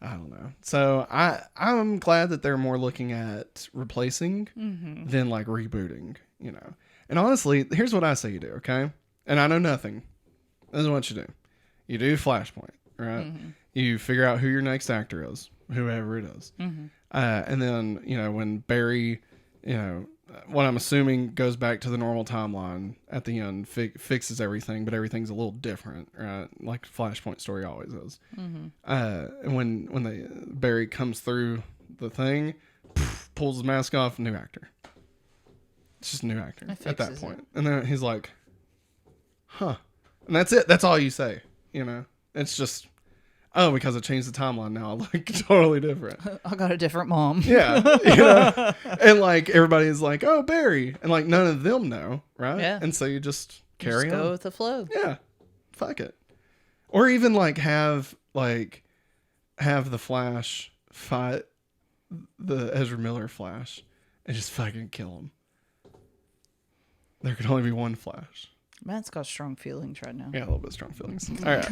I don't know. So I'm glad that they're more looking at replacing than like rebooting, you know. And honestly, here's what I say you do, okay? And I know nothing. This is what you do. You do Flashpoint, right? You figure out who your next actor is, whoever it is. And then, you know, when Barry, you know, what I'm assuming goes back to the normal timeline at the end, fixes everything, but everything's a little different, right? Like Flashpoint story always is. And when Barry comes through the thing, pulls his mask off, new actor. It's just a new actor at that point. And then he's like, huh. And that's it. That's all you say, you know? It's just, oh, because I changed the timeline now, I look totally different. I got a different mom. Yeah. You know? And like everybody's like, oh, Barry. And like none of them know, right? Yeah. And so you just carry on. Go with the flow. Yeah. Fuck it. Or even like have the Flash fight the Ezra Miller Flash and just fucking kill him. There could only be one Flash. Matt's got strong feelings right now. Yeah, a little bit strong feelings. All right.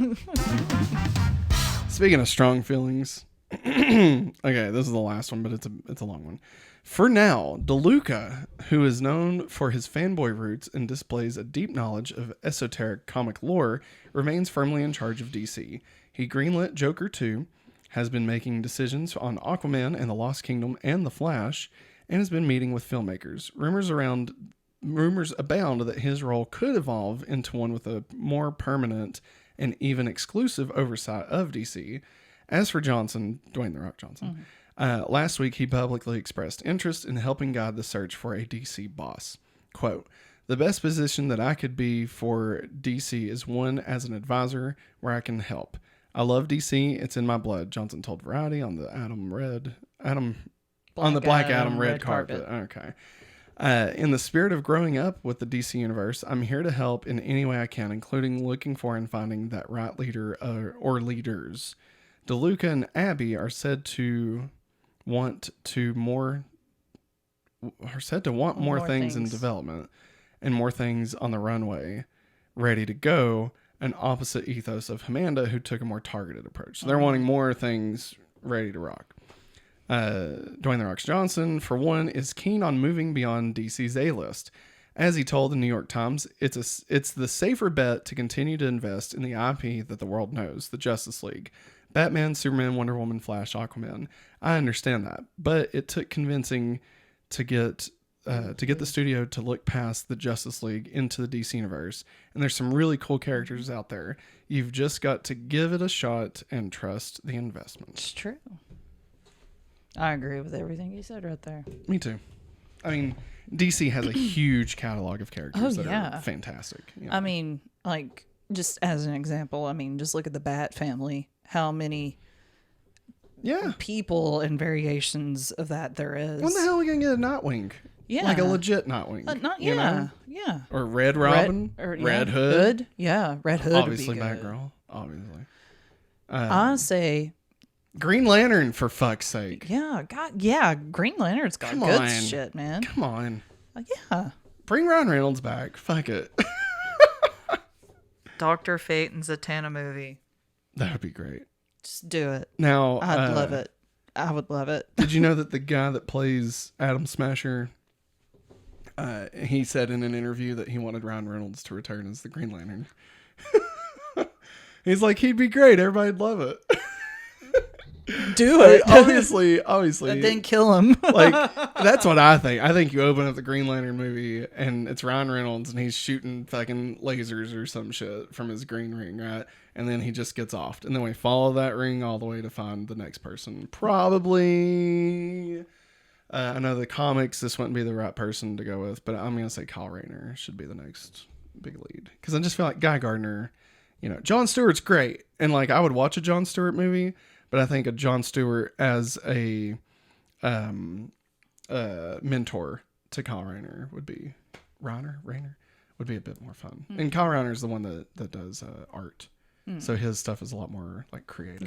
Speaking of strong feelings, okay, this is the last one, but it's a long one. For now, DeLuca, who is known for his fanboy roots and displays a deep knowledge of esoteric comic lore, remains firmly in charge of DC. He greenlit Joker 2, has been making decisions on Aquaman and the Lost Kingdom and The Flash, and has been meeting with filmmakers. Rumors abound that his role could evolve into one with a more permanent and even exclusive oversight of DC. As for Johnson, Dwayne "The Rock" Johnson, last week he publicly expressed interest in helping guide the search for a DC boss. Quote, "The best position that I could be for DC is one as an advisor where I can help. I love DC. It's in my blood," Johnson told Variety on the Black Adam red carpet. Okay. In the spirit of growing up with the DC universe, I'm here to help in any way I can, including looking for and finding that right leader or leaders. DeLuca and Abby are said to want more things in development and more things on the runway ready to go, an opposite ethos of Hamanda, who took a more targeted approach. So they're wanting more things ready to rock. Dwayne "The Rock" Johnson, for one, is keen on moving beyond DC's A-list. As he told the New York Times, it's the safer bet to continue to invest in the IP that the world knows, the Justice League. Batman, Superman, Wonder Woman, Flash, Aquaman. I understand that, but it took convincing to get the studio to look past the Justice League into the DC universe. And there's some really cool characters out there. You've just got to give it a shot and trust the investment. It's true. I agree with everything you said right there. Me too. I mean, DC has a huge catalog of characters that are fantastic. You know? I mean, like, just as an example, I mean, just look at the Bat family. How many people and variations of that there is. When the hell are we going to get a Nightwing? Yeah. Like a legit Nightwing. You know? Or Red Robin. Red Hood. Yeah, Red Hood. Obviously Batgirl. Obviously. I say Green Lantern, for fuck's sake. Yeah, God, yeah. Green Lantern's got good shit, man. Come on. Yeah. Bring Ryan Reynolds back. Fuck it. Dr. Fate and Zatanna movie. That would be great. Just do it. Now, I'd love it. I would love it. Did you know that the guy that plays Atom Smasher, he said in an interview that he wanted Ryan Reynolds to return as the Green Lantern. He's like, he'd be great. Everybody'd love it. Do it. I mean, obviously. And then kill him. Like, that's what I think. I think you open up the Green Lantern movie and it's Ryan Reynolds and he's shooting fucking lasers or some shit from his green ring, right? And then he just gets off. And then we follow that ring all the way to find the next person. Probably. I know the comics, this wouldn't be the right person to go with, but I'm going to say Kyle Rayner should be the next big lead. Because I just feel like Guy Gardner, you know, Jon Stewart's great. And like, I would watch a Jon Stewart movie. But I think a Jon Stewart as a mentor to Kyle Rayner would be Rayner would be a bit more fun. Mm. And Kyle Rayner is the one that does art, so his stuff is a lot more like creative.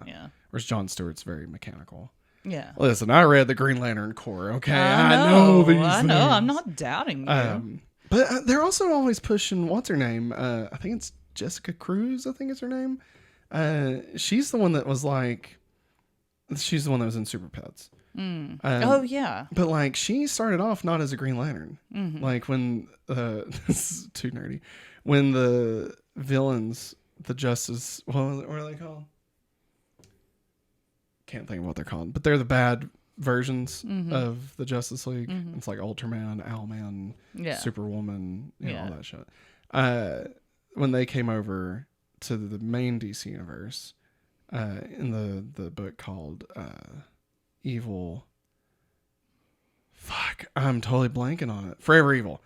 Yeah. Whereas Jon Stewart's very mechanical. Yeah. Listen, I read the Green Lantern Corps. Okay, I know these things. I'm not doubting you. But they're also always pushing. What's her name? I think it's Jessica Cruz. I think is her name. She's the one that was like, she's the one that was in Super Pets. Oh yeah. But like, she started off not as a Green Lantern. Mm-hmm. Like when, this is too nerdy. When the villains, the Justice, what are they called? Can't think of what they're called, but they're the bad versions of the Justice League. Mm-hmm. It's like Ultraman, Owlman, Superwoman, all that shit. When they came over to the main DC universe, in the book called Evil. Fuck, I'm totally blanking on it. Forever Evil,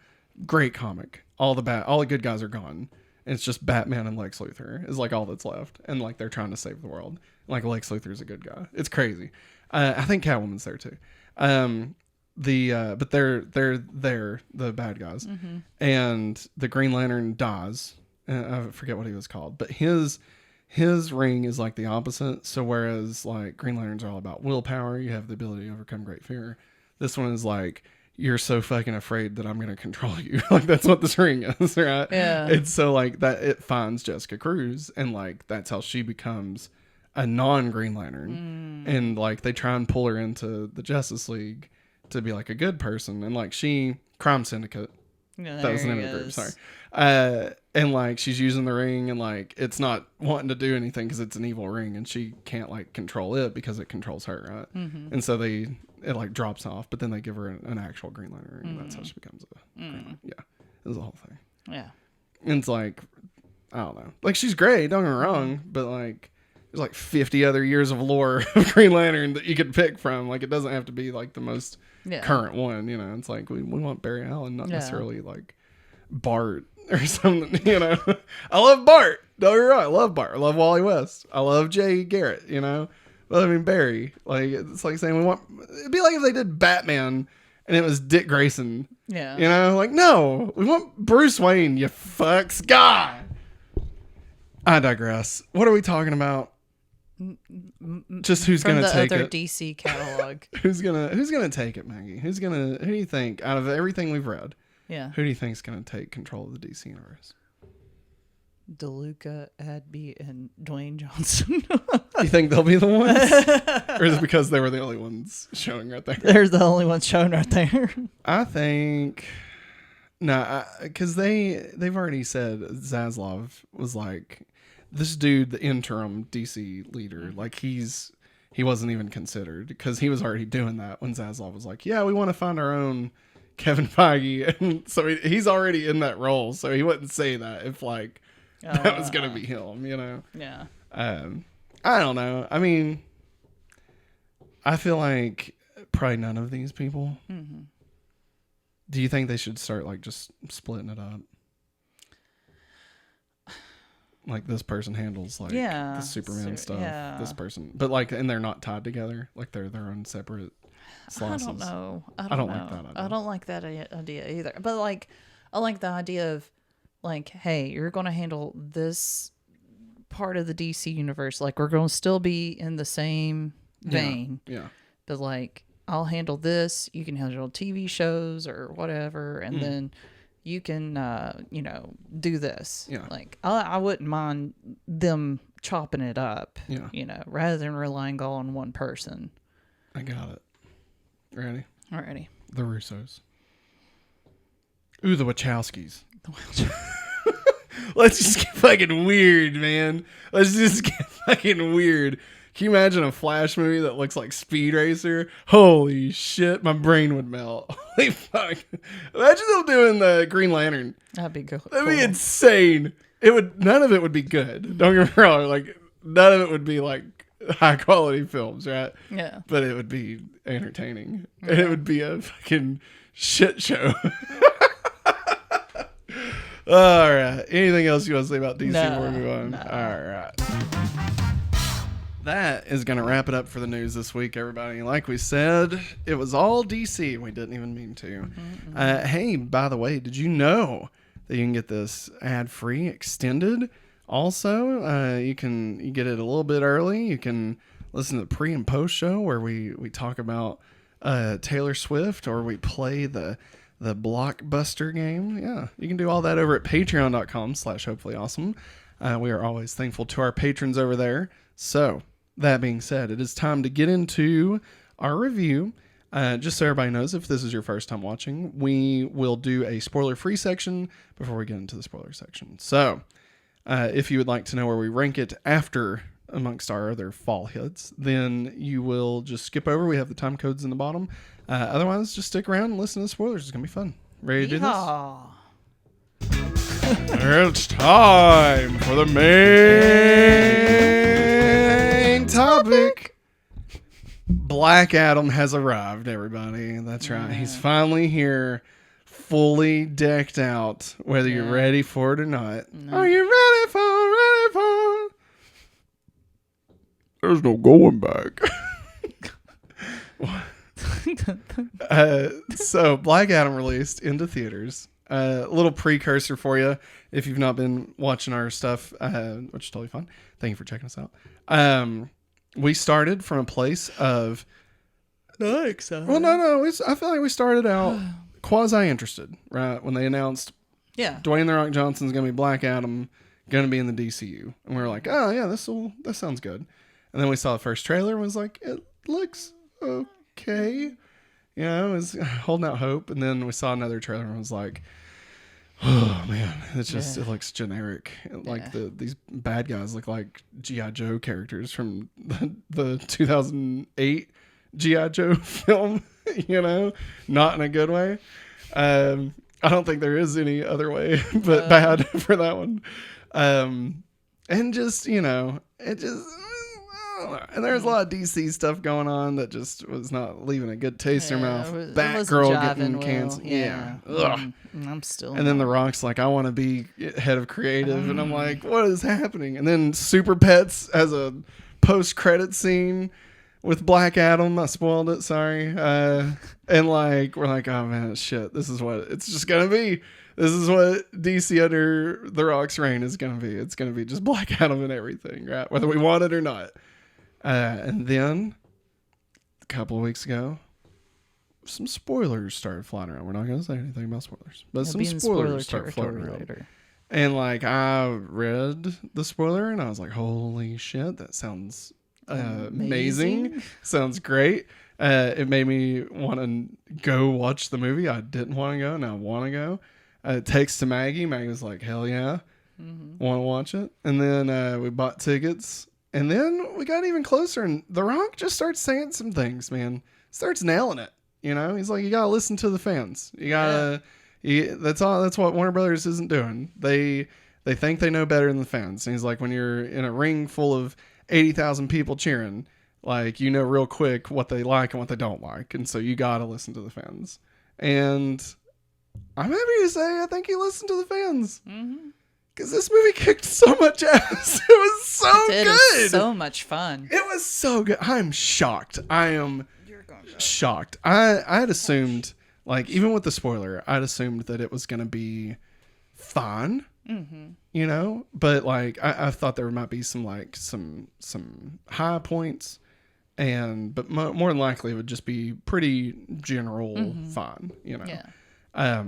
great comic. All the good guys are gone. And it's just Batman and Lex Luthor is like all that's left, and like they're trying to save the world. Like Lex Luthor's a good guy. It's crazy. I think Catwoman's there too. But they're the bad guys, and the Green Lantern dies. I forget what he was called, but his ring is like the opposite. So whereas like Green Lanterns are all about willpower, you have the ability to overcome great fear. This one is like, you're so fucking afraid that I'm going to control you. Like that's what this ring is, right? Yeah. It's so like that it finds Jessica Cruz and like that's how she becomes a non-Green Lantern. And like they try and pull her into the Justice League to be like a good person. And like Crime Syndicate. Yeah, that was the name of the group, sorry. And like she's using the ring and like it's not wanting to do anything because it's an evil ring and she can't like control it because it controls her, right? And so it like drops off, but then they give her an actual Green Lantern ring. That's how she becomes a Green Lantern. Yeah, it was the whole thing. Yeah, and it's like, I don't know, like she's great, don't get me wrong, but like there's like 50 other years of lore of Green Lantern that you could pick from. Like it doesn't have to be like the most current one, you know. It's like we want Barry Allen, not necessarily like Bart or something, you know. I love Bart. Don't get me wrong, I love Bart. I love Wally West. I love Jay Garrett, you know. But I mean Barry, like it's like saying it'd be like if they did Batman and it was Dick Grayson. Yeah. You know, like no, we want Bruce Wayne, you fucks. God. I digress. What are we talking about? Just who's going to take it? From the other DC catalog. Who's gonna take it, Maggie? Who do you think out of everything we've read? Yeah. Who do you think is going to take control of the DC universe? DeLuca, Adby, and Dwayne Johnson. You think they'll be the ones? Or is it because they were the only ones showing right there? They're the only ones showing right there. I think No, because they've already said Zaslav was like this dude, the interim DC leader. Like he wasn't even considered because he was already doing that when Zaslav was like, yeah, we want to find our own Kevin Feige, and so he's already in that role. So he wouldn't say that if like that was gonna be him, you know? Yeah. I don't know. I mean, I feel like probably none of these people. Mm-hmm. Do you think they should start like just splitting it up? Like this person handles like the Superman stuff. Yeah. This person, but like, and they're not tied together. Like they're their own separate slices. I don't know. I don't like that idea. I don't like that idea either. But like, I like the idea of like, hey, you're going to handle this part of the DC universe. Like we're going to still be in the same vein. Yeah. But like, I'll handle this. You can handle TV shows or whatever, and then you can, do this. Yeah. Like I wouldn't mind them chopping it up. Yeah. Rather than relying all on one person. I got it. Ready? Alrighty. The Russos. Ooh, the Wachowskis. Let's just get fucking weird, man. Let's just get fucking weird. Can you imagine a Flash movie that looks like Speed Racer? Holy shit, my brain would melt. Holy fuck. Imagine them doing the Green Lantern. That'd be good. That'd be insane. None of it would be good. Don't get me wrong. Like, none of it would be like high quality films, right? Yeah. But it would be entertaining. Yeah. And it would be a fucking shit show. All right. Anything else you want to say about DC before we move on? No. All right. That is going to wrap it up for the news this week, everybody. Like we said, it was all DC. We didn't even mean to. Hey, by the way, did you know that you can get this ad-free extended? Also, you get it a little bit early. You can listen to the pre and post show where we talk about Taylor Swift, or we play the Blockbuster game. Yeah, you can do all that over at patreon.com/hopefullyawesome. We are always thankful to our patrons over there. So, that being said, it is time to get into our review. Just so everybody knows, if this is your first time watching, we will do a spoiler-free section before we get into the spoiler section. So, if you would like to know where we rank it after amongst our other fall hits, then you will just skip over. We have the time codes in the bottom. Otherwise, just stick around and listen to the spoilers. It's going to be fun. Ready to do this? It's time for the main topic. Black Adam has arrived, everybody. That's right. He's finally here, fully decked out, whether you're ready for it or not. No. Are you ready for it? There's no going back. So Black Adam released into theaters. A little precursor for you if you've not been watching our stuff, which is totally fun. Thank you for checking us out. We started from a place of not excited. Well, no. I feel like we started out quasi interested, right? When they announced, Dwayne The Rock Johnson's gonna be Black Adam, gonna be in the DCU, and we were like, oh yeah, that sounds good. And then we saw the first trailer and was like, it looks okay. I was holding out hope. And then we saw another trailer and was like, oh man, it looks generic. Like these bad guys look like G.I. Joe characters from the 2008 G.I. Joe film, not in a good way. I don't think there is any other way but bad for that one. And just, it just... And there's a lot of DC stuff going on that just was not leaving a good taste in your mouth. Batgirl getting canceled. Yeah. I'm still. And then The Rock's like, I want to be head of creative. And I'm like, what is happening? And then Super Pets has a post-credit scene with Black Adam. I spoiled it. Sorry. And like, we're like, oh man, shit. This is what it's just going to be. This is what DC under The Rock's reign is going to be. It's going to be just Black Adam and everything, right? Whether we want it or not. And then a couple of weeks ago, some spoilers started flying around. We're not going to say anything about spoilers, but some spoilers started floating around. Later. And like, I read the spoiler and I was like, holy shit, that sounds amazing. Sounds great. It made me want to go watch the movie. I didn't want to go. Now I want to go. text to Maggie. Maggie was like, hell yeah. Want to watch it? And then we bought tickets. And then we got even closer. And The Rock just starts saying some things, man. Starts nailing it. You know? He's like, you got to listen to the fans. You got to... That's all. That's what Warner Brothers isn't doing. They think they know better than the fans. And he's like, when you're in a ring full of 80,000 people cheering, like, you know real quick what they like and what they don't like. And so you got to listen to the fans. And I'm happy to say I think he listened to the fans. Because this movie kicked so much ass. It was so good. It was so much fun. It was so good. I'm shocked. I am shocked. I had assumed... Like, even with the spoiler, I'd assumed that it was going to be fun, you know? But, like, I thought there might be some high points, but more than likely it would just be pretty general fun, you know? Yeah.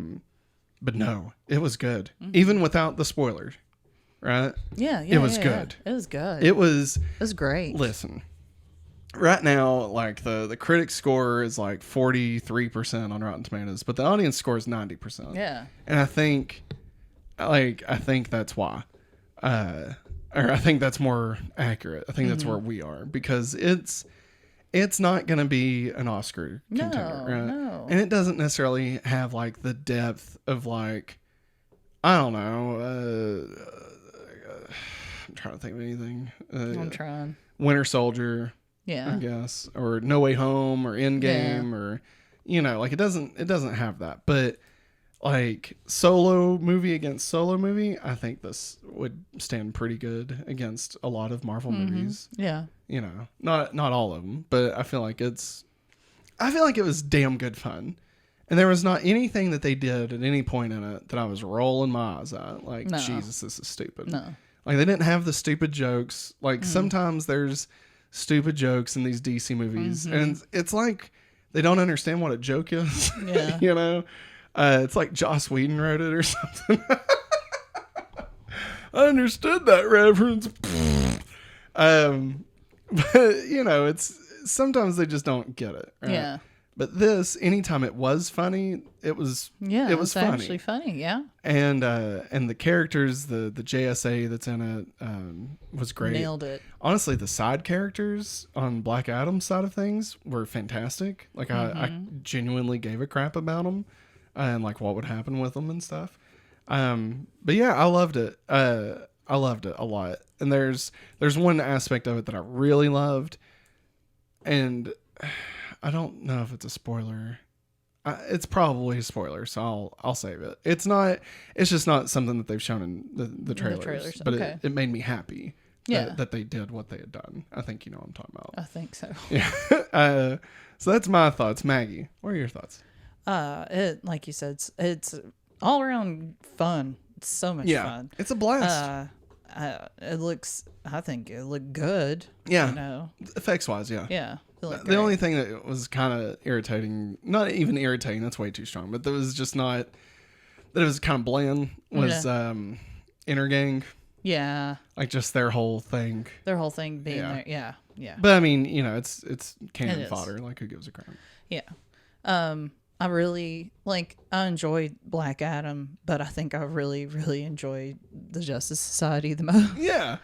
But no, it was good. Even without the spoiler, right? Yeah. It was good. Yeah. It was good. It was great. Listen. Right now, like the critic score is like 43% on Rotten Tomatoes, but the audience score is 90%. Yeah. And I think that's why, or I think that's more accurate. I think that's where we are, because it's not going to be an Oscar contender, right? No. And it doesn't necessarily have like the depth of like, I don't know. I'm trying to think of anything. I'm trying. Winter Soldier. Yeah, I guess, or No Way Home, or Endgame, or, you know, like it doesn't have that. But like solo movie against solo movie, I think this would stand pretty good against a lot of Marvel movies. Yeah, you know, not all of them, but I feel like it was damn good fun, and there was not anything that they did at any point in it that I was rolling my eyes at. Like, no. Jesus, this is stupid. No, like they didn't have the stupid jokes. Like sometimes there's stupid jokes in these DC movies, and it's like they don't understand what a joke is. Yeah. You know, it's like Joss Whedon wrote it or something. I understood that reference. But you know, it's sometimes they just don't get it. Right? Yeah. But this, anytime it was funny, it was funny. Actually funny, yeah. And the characters, the JSA that's in it was great. Nailed it. Honestly, the side characters on Black Adam's side of things were fantastic. Like I genuinely gave a crap about them and like what would happen with them and stuff. But yeah, I loved it. I loved it a lot. And there's one aspect of it that I really loved, and I don't know if it's a spoiler. It's probably a spoiler, so I'll save it. It's just not something that they've shown in the trailers. But okay. it made me happy that they did what they had done. I think you know what I'm talking about. I think so. Yeah. So that's my thoughts. Maggie, what are your thoughts? It, like you said, it's all around fun. It's so much fun. It's a blast. I think it looked good. Yeah. You know? Effects wise, yeah. Yeah. The only thing that was kind of irritating, not even irritating, that's way too strong, but that was just not, that it was kind of bland, was Intergang. Yeah. Like just their whole thing. Their whole thing being there. Yeah. Yeah. But I mean, you know, it's cannon fodder. Like, who gives a crap? Yeah. I really, I enjoyed Black Adam, but I think I really, really enjoyed the Justice Society the most. Yeah.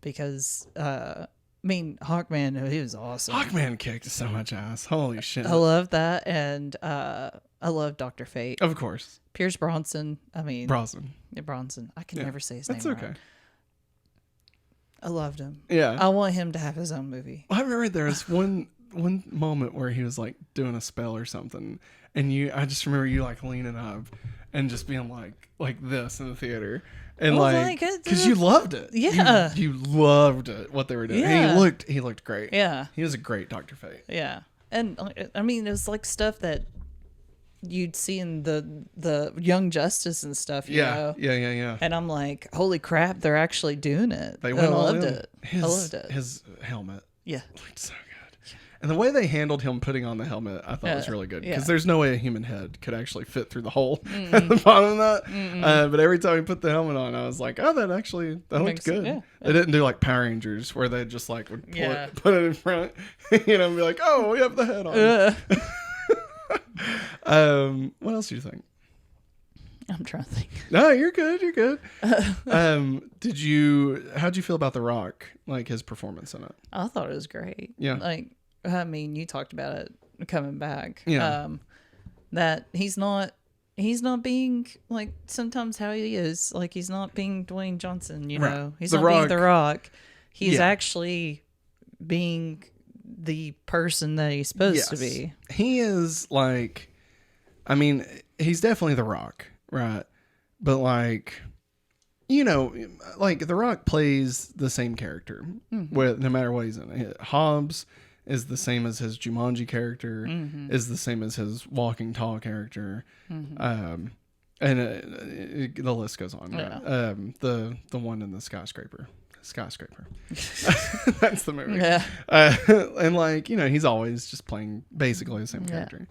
Because, Hawkman, he was awesome. Hawkman kicked so much ass. Holy shit. I love that. And I love Dr. Fate. Of course. Pierce Bronson. Bronson. Yeah, Bronson. I can never say his name. That's okay. Right. I loved him. Yeah. I want him to have his own movie. I remember there was one moment where he was like doing a spell or something, and I just remember you like leaning up and just being like this in the theater. And because you loved it. Yeah. You loved it, what they were doing. Yeah. And he looked great. Yeah. He was a great Dr. Fate. Yeah. And it was like stuff that you'd see in the Young Justice and stuff, you know? Yeah. And I'm like, holy crap, they're actually doing it. They went all in. I loved it. His helmet. Yeah. Looked so good. And the way they handled him putting on the helmet, I thought was really good. Because there's no way a human head could actually fit through the hole at the bottom of that. But every time he put the helmet on, I was like, oh, that looked good. Yeah. They didn't do like Power Rangers where they just like would put it in front, and be like, oh, we have the head on. What else do you think? I'm trying to think. No, you're good. You're good. How'd you feel about The Rock? Like his performance in it? I thought it was great. Yeah. Like, I mean, you talked about it coming back. Yeah. That he's not being like sometimes how he is. Like, he's not being Dwayne Johnson, you know? He's The not being Rock- The Rock. He's Yeah. actually being the person that he's supposed to be. He is like, I mean, he's definitely The Rock, right? But like, you know, like The Rock plays the same character with no matter what he's in. Hobbs is the same as his Jumanji character, is the same as his Walking Tall character, and the list goes on. Yeah. Right? The one in the skyscraper. That's the movie. Yeah. And like, you know, he's always just playing basically the same character.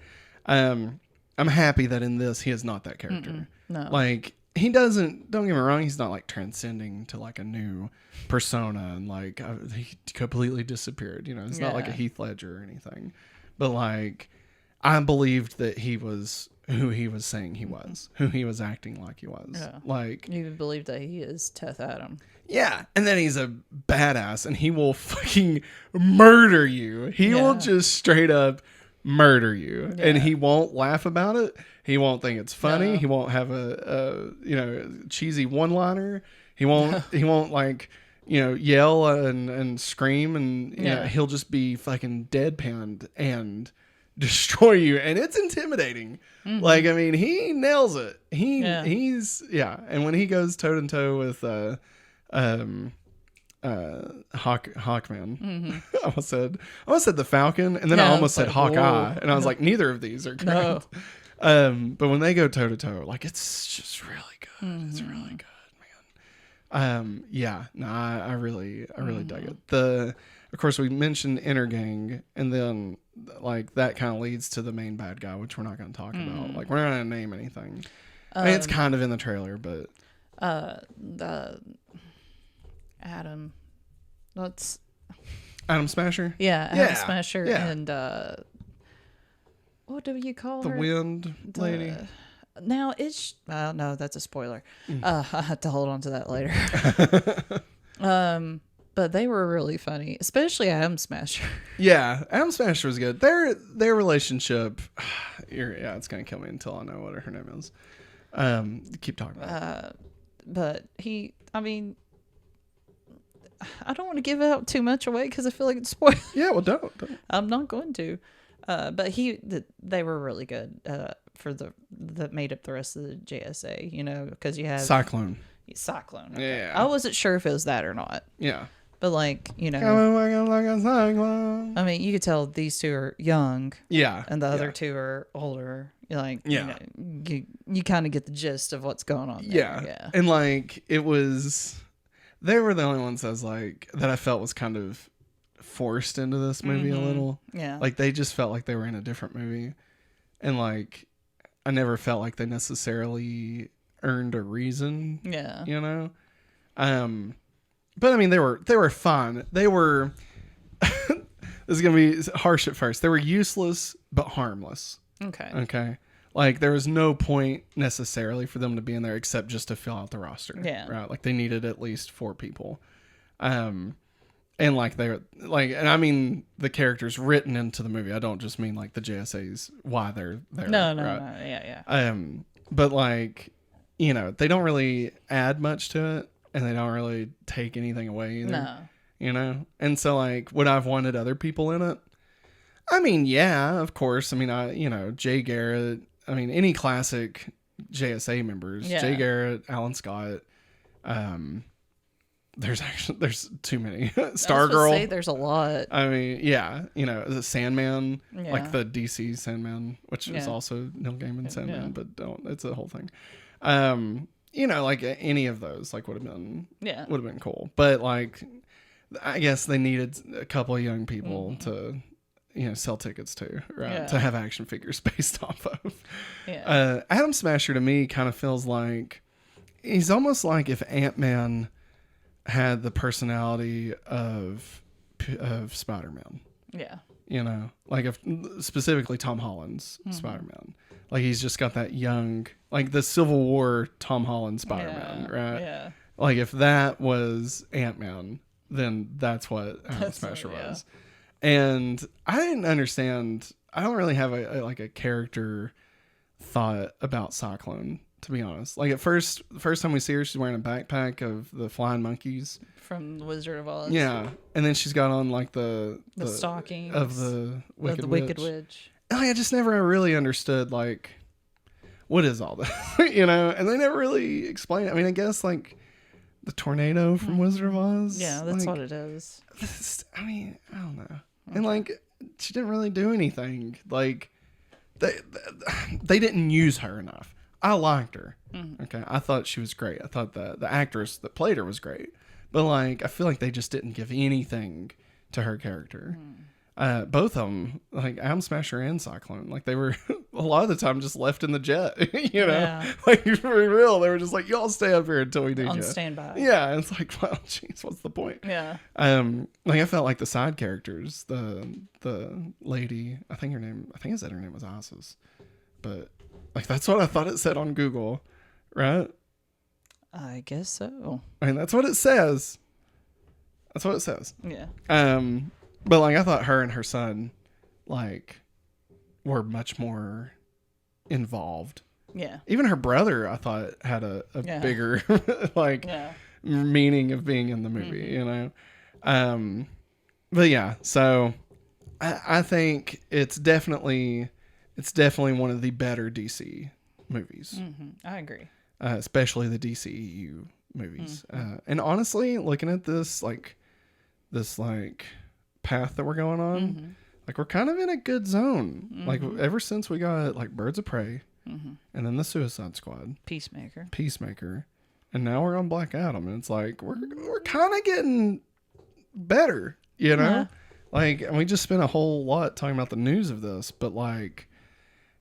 I'm happy that in this he is not that character. No. Like, he doesn't, don't get me wrong, he's not like transcending to like a new persona and like he completely disappeared, you know. It's not like a Heath Ledger or anything, but like I believed that he was who he was saying he was, who he was acting like he was. Like, you even believe that he is Teth Adam. yeah, and then he's a badass and he will fucking murder you. He will just straight up murder you, and he won't laugh about it. He won't think it's funny. No. He won't have a you know, cheesy one-liner. He won't like, you know, yell and scream, and you know, he'll just be fucking deadpanned and destroy you, and it's intimidating. Like, I mean, he nails it. He's and when he goes toe to toe with Hawkman. I almost said the Falcon, and then I almost said Hawkeye, and I was like, neither of these are correct. But when they go toe to toe, like, it's just really good. It's really good, man. I really dug it. Of course, we mentioned Intergang, and then like that kind of leads to the main bad guy, which we're not going to talk about. Like, we're not going to name anything. I mean, it's kind of in the trailer, but the Adam, that's Adam Smasher. Adam Smasher, yeah. and what do you call The her? Wind Lady. Now it's no, that's a spoiler. I have to hold on to that later. But they were really funny, especially Adam Smasher. Yeah, Adam Smasher was good. Their relationship, it's gonna kill me until I know what her name is. Keep talking about it. But I mean, I don't want to give out too much away because I feel like it's spoiled. Yeah, well, don't. I'm not going to. But they were really good that made up the rest of the JSA, you know, because you have Cyclone. Okay. Yeah. I wasn't sure if it was that or not. Yeah. But like, you know, Coming like a cyclone. I mean, you could tell these two are young. Yeah. And the other two are older. Like, you know, you kind of get the gist of what's going on there. Yeah. And like, they were the only ones that I felt was kind of forced into this movie a little. Yeah. Like, they just felt like they were in a different movie. And like, I never felt like they necessarily earned a reason. Yeah. You know? But I mean, they were fun. They were, this is going to be harsh at first. They were useless, but harmless. Okay. Like, there was no point necessarily for them to be in there except just to fill out the roster. Yeah. Right. Like, they needed at least 4 people. And like, and I mean, the characters written into the movie. I don't just mean like the JSAs, why they're there. No. Right? Yeah. But like, you know, they don't really add much to it, and they don't really take anything away either. No. You know? And so, like, would I have wanted other people in it? I mean, yeah, of course. I mean, Jay Garrett, I mean, any classic JSA members, Jay Garrett, Alan Scott, there's too many. Stargirl. There's a lot. I mean, yeah, you know, the Sandman, like the DC Sandman, which is also Neil Gaiman Sandman, but it's a whole thing. You know, like any of those, like would have been cool. But like, I guess they needed a couple of young people to, you know, sell tickets to, right? Yeah. To have action figures based off of. Yeah. Adam Smasher to me kind of feels like he's almost like if Ant-Man had the personality of Spider-Man. Yeah. You know, like if specifically Tom Holland's Spider-Man. Like, he's just got that young, like the Civil War Tom Holland Spider-Man, right? Yeah. Like if that was Ant-Man, then that's what Atom Smasher yeah. was. And I didn't understand. I don't really have a character thought about Cyclone, to be honest. Like at first, the first time we see her, she's wearing a backpack of the flying monkeys from the Wizard of Oz. Yeah, and then she's got on like the stockings of the Wicked Wicked Witch. Witch. And like, I just never really understood like what is all this, you know? And they never really explain it. I mean, I guess like the tornado from Wizard of Oz. Yeah, that's like, what it is. I mean, I don't know. And like, she didn't really do anything. Like, they didn't use her enough. I liked her. Okay, I thought she was great. I thought the actress that played her was great. But like, I feel like they just didn't give anything to her character. Both of them, like Atom Smasher and Cyclone, like they were a lot of the time just left in the jet. You know, like for real, they were just like, y'all stay up here until we need on you. standby. Yeah, and it's like, well, jeez, what's the point? Yeah. Like I felt like the side characters, the lady, I think I said her name was Isis, but like that's what I thought it said on Google, right? I guess so. I mean, that's what it says. That's what it says. Yeah. But like I thought her and her son, like, were much more involved. Yeah. Even her brother, I thought, had a bigger like meaning of being in the movie. You know. But yeah, so I think it's definitely one of the better DC movies. I agree. Especially the DCEU movies. And honestly, looking at this path that we're going on, like we're kind of in a good zone. Like ever since we got like Birds of Prey, and then the Suicide Squad, Peacemaker, and now we're on Black Adam, and it's like we're kind of getting better, you know. Like, and we just spent a whole lot talking about the news of this, but like,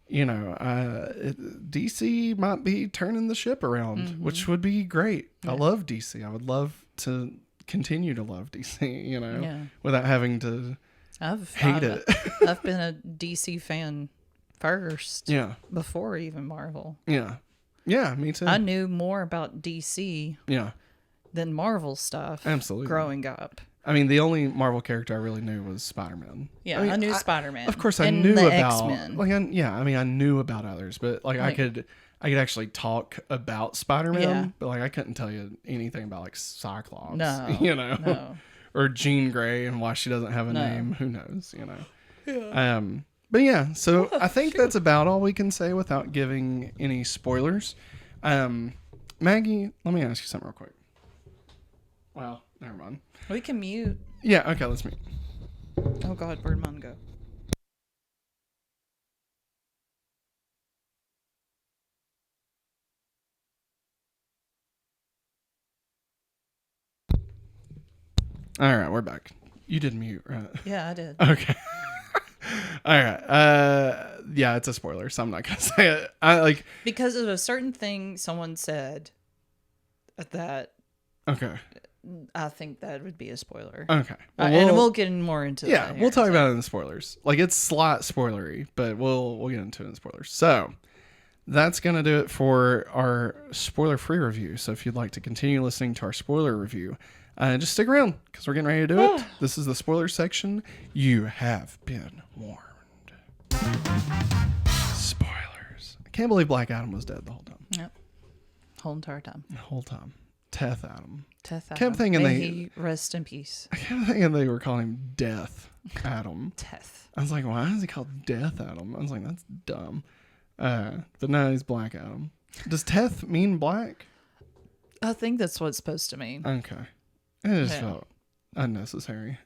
you know, DC might be turning the ship around, which would be great. I love DC. I would love to continue to love DC, you know, without having to hate it. I've been a DC fan first, before even Marvel. Yeah, me too. I knew more about DC than Marvel stuff. Absolutely. Growing up. I mean, the only Marvel character I really knew was Spider-Man. Yeah, I mean, I knew Spider-Man. Of course, I and knew the about X-Men. Like, I knew about others, but like I could actually talk about Spider-Man, but like I couldn't tell you anything about like Cyclops. No, you know, or Jean Grey and why she doesn't have a name. Who knows? You know. But yeah, so I think that's about all we can say without giving any spoilers. Maggie, let me ask you something real quick. Well, never mind. We can mute. Yeah, okay, let's mute. Oh God, where'd mine go? All right, we're back. You did mute, right? Yeah, I did. Okay. All right. Yeah, it's a spoiler, so I'm not gonna say it. I like because of a certain thing someone said that. Okay. I think that would be a spoiler. Okay. Well, and we'll get more into yeah, that. We'll talk about it in the spoilers. Like it's slight spoilery, but we'll get into it in the spoilers. So that's gonna do it for our spoiler-free review. So if you'd like to continue listening to our spoiler review, just stick around because we're getting ready to do it. This is the spoiler section. You have been warned. Spoilers. I can't believe Black Adam was dead the whole time. Yep. Whole entire time. The whole time. Teth Adam. Kept thinking May he rest in peace. I kept thinking they were calling him Death Adam. Teth. I was like, why is he called Death Adam? I was like, that's dumb. But no, he's Black Adam. Does Teth mean black? I think that's what it's supposed to mean. Okay. It just felt unnecessary.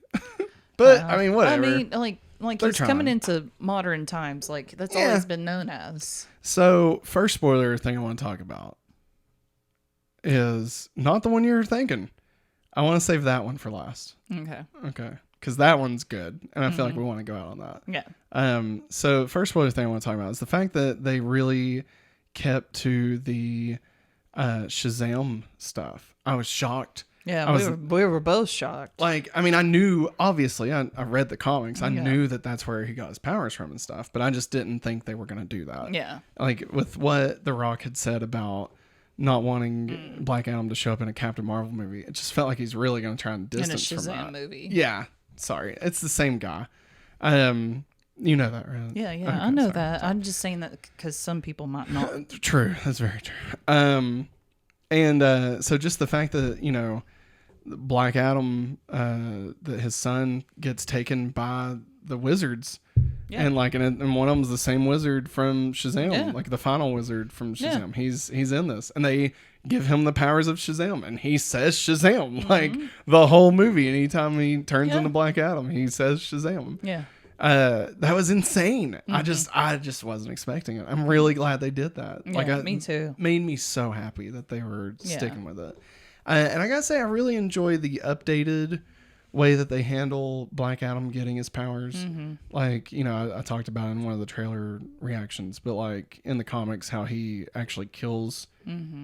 But I mean, whatever. I mean, like he's coming into modern times. Like that's all he's been known as. So, first spoiler thing I want to talk about is not the one you're thinking. I want to save that one for last. Okay. Because that one's good, and I feel like we want to go out on that. Yeah. So, first spoiler thing I want to talk about is the fact that they really kept to the Shazam stuff. I was shocked. Yeah, we were both shocked. Like, I mean, I knew, obviously, I read the comics. I knew that that's where he got his powers from and stuff, but I just didn't think they were going to do that. Yeah. Like, with what The Rock had said about not wanting Black Adam to show up in a Captain Marvel movie, it just felt like he's really going to try and distance from that. In a Shazam movie. Yeah. Sorry. It's the same guy. You know that, right? Yeah, okay, I know that. I'm just saying that because some people might not. True. That's very true. So just the fact that, you know, Black Adam, that his son gets taken by the wizards, and like, and one of them's the same wizard from Shazam, like the final wizard from Shazam. He's in this, and they give him the powers of Shazam, and he says Shazam like the whole movie. Anytime he turns into Black Adam, he says Shazam. Yeah. That was insane. I just wasn't expecting it. I'm really glad they did that. Yeah, me too. Made me so happy that they were sticking with it. And I gotta say, I really enjoy the updated way that they handle Black Adam getting his powers. Like, you know, I talked about it in one of the trailer reactions, but like in the comics, how he actually kills.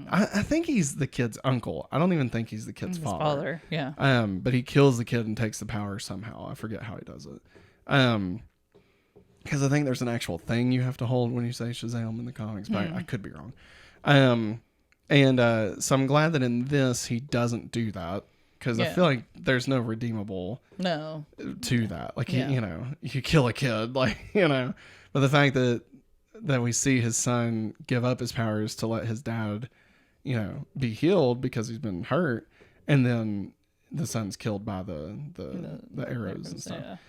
I think he's the kid's uncle. I don't even think he's the kid's father. Yeah. But he kills the kid and takes the power somehow. I forget how he does it. Because I think there's an actual thing you have to hold when you say Shazam in the comics, but I could be wrong. So I'm glad that in this he doesn't do that, because I feel like there's no redeemable to that. Like, you know, you kill a kid, like, you know, but the fact that we see his son give up his powers to let his dad, you know, be healed because he's been hurt, and then the son's killed by the arrows and stuff.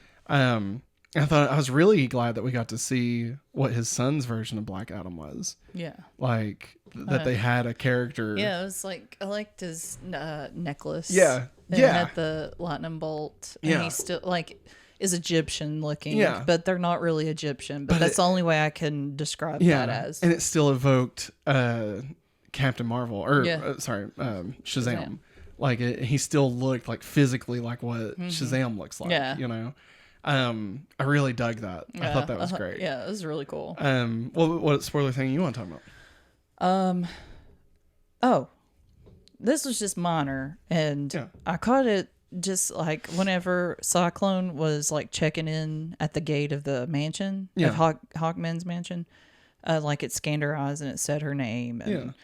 I thought, I was really glad that we got to see what his son's version of Black Adam was. Yeah. Like, that they had a character. Yeah, it was like, I liked his necklace. Yeah. And it had the lightning bolt. And he still, like, is Egyptian looking. Yeah. But they're not really Egyptian. But that's the only way I can describe that as. And it still evoked Captain Marvel. Or, Shazam. Like, he still looked like physically like what Shazam looks like. Yeah. You know? I really dug that. I thought that was great. Yeah, it was really cool. What spoiler thing you want to talk about? This was just minor, and I caught it just like whenever Cyclone was like checking in at the gate of the mansion, of Hawkman's mansion, like it scanned her eyes and it said her name, and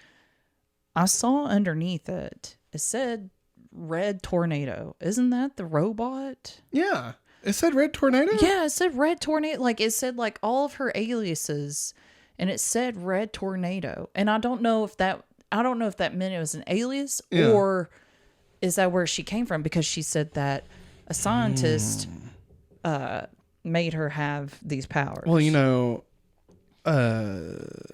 I saw underneath it said Red Tornado. Isn't that the robot? Yeah. It said Red Tornado? Yeah, it said Red Tornado. Like, it said, like, all of her aliases, and it said Red Tornado. And I don't know if that meant it was an alias, or is that where she came from? Because she said that a scientist made her have these powers. Well, you know...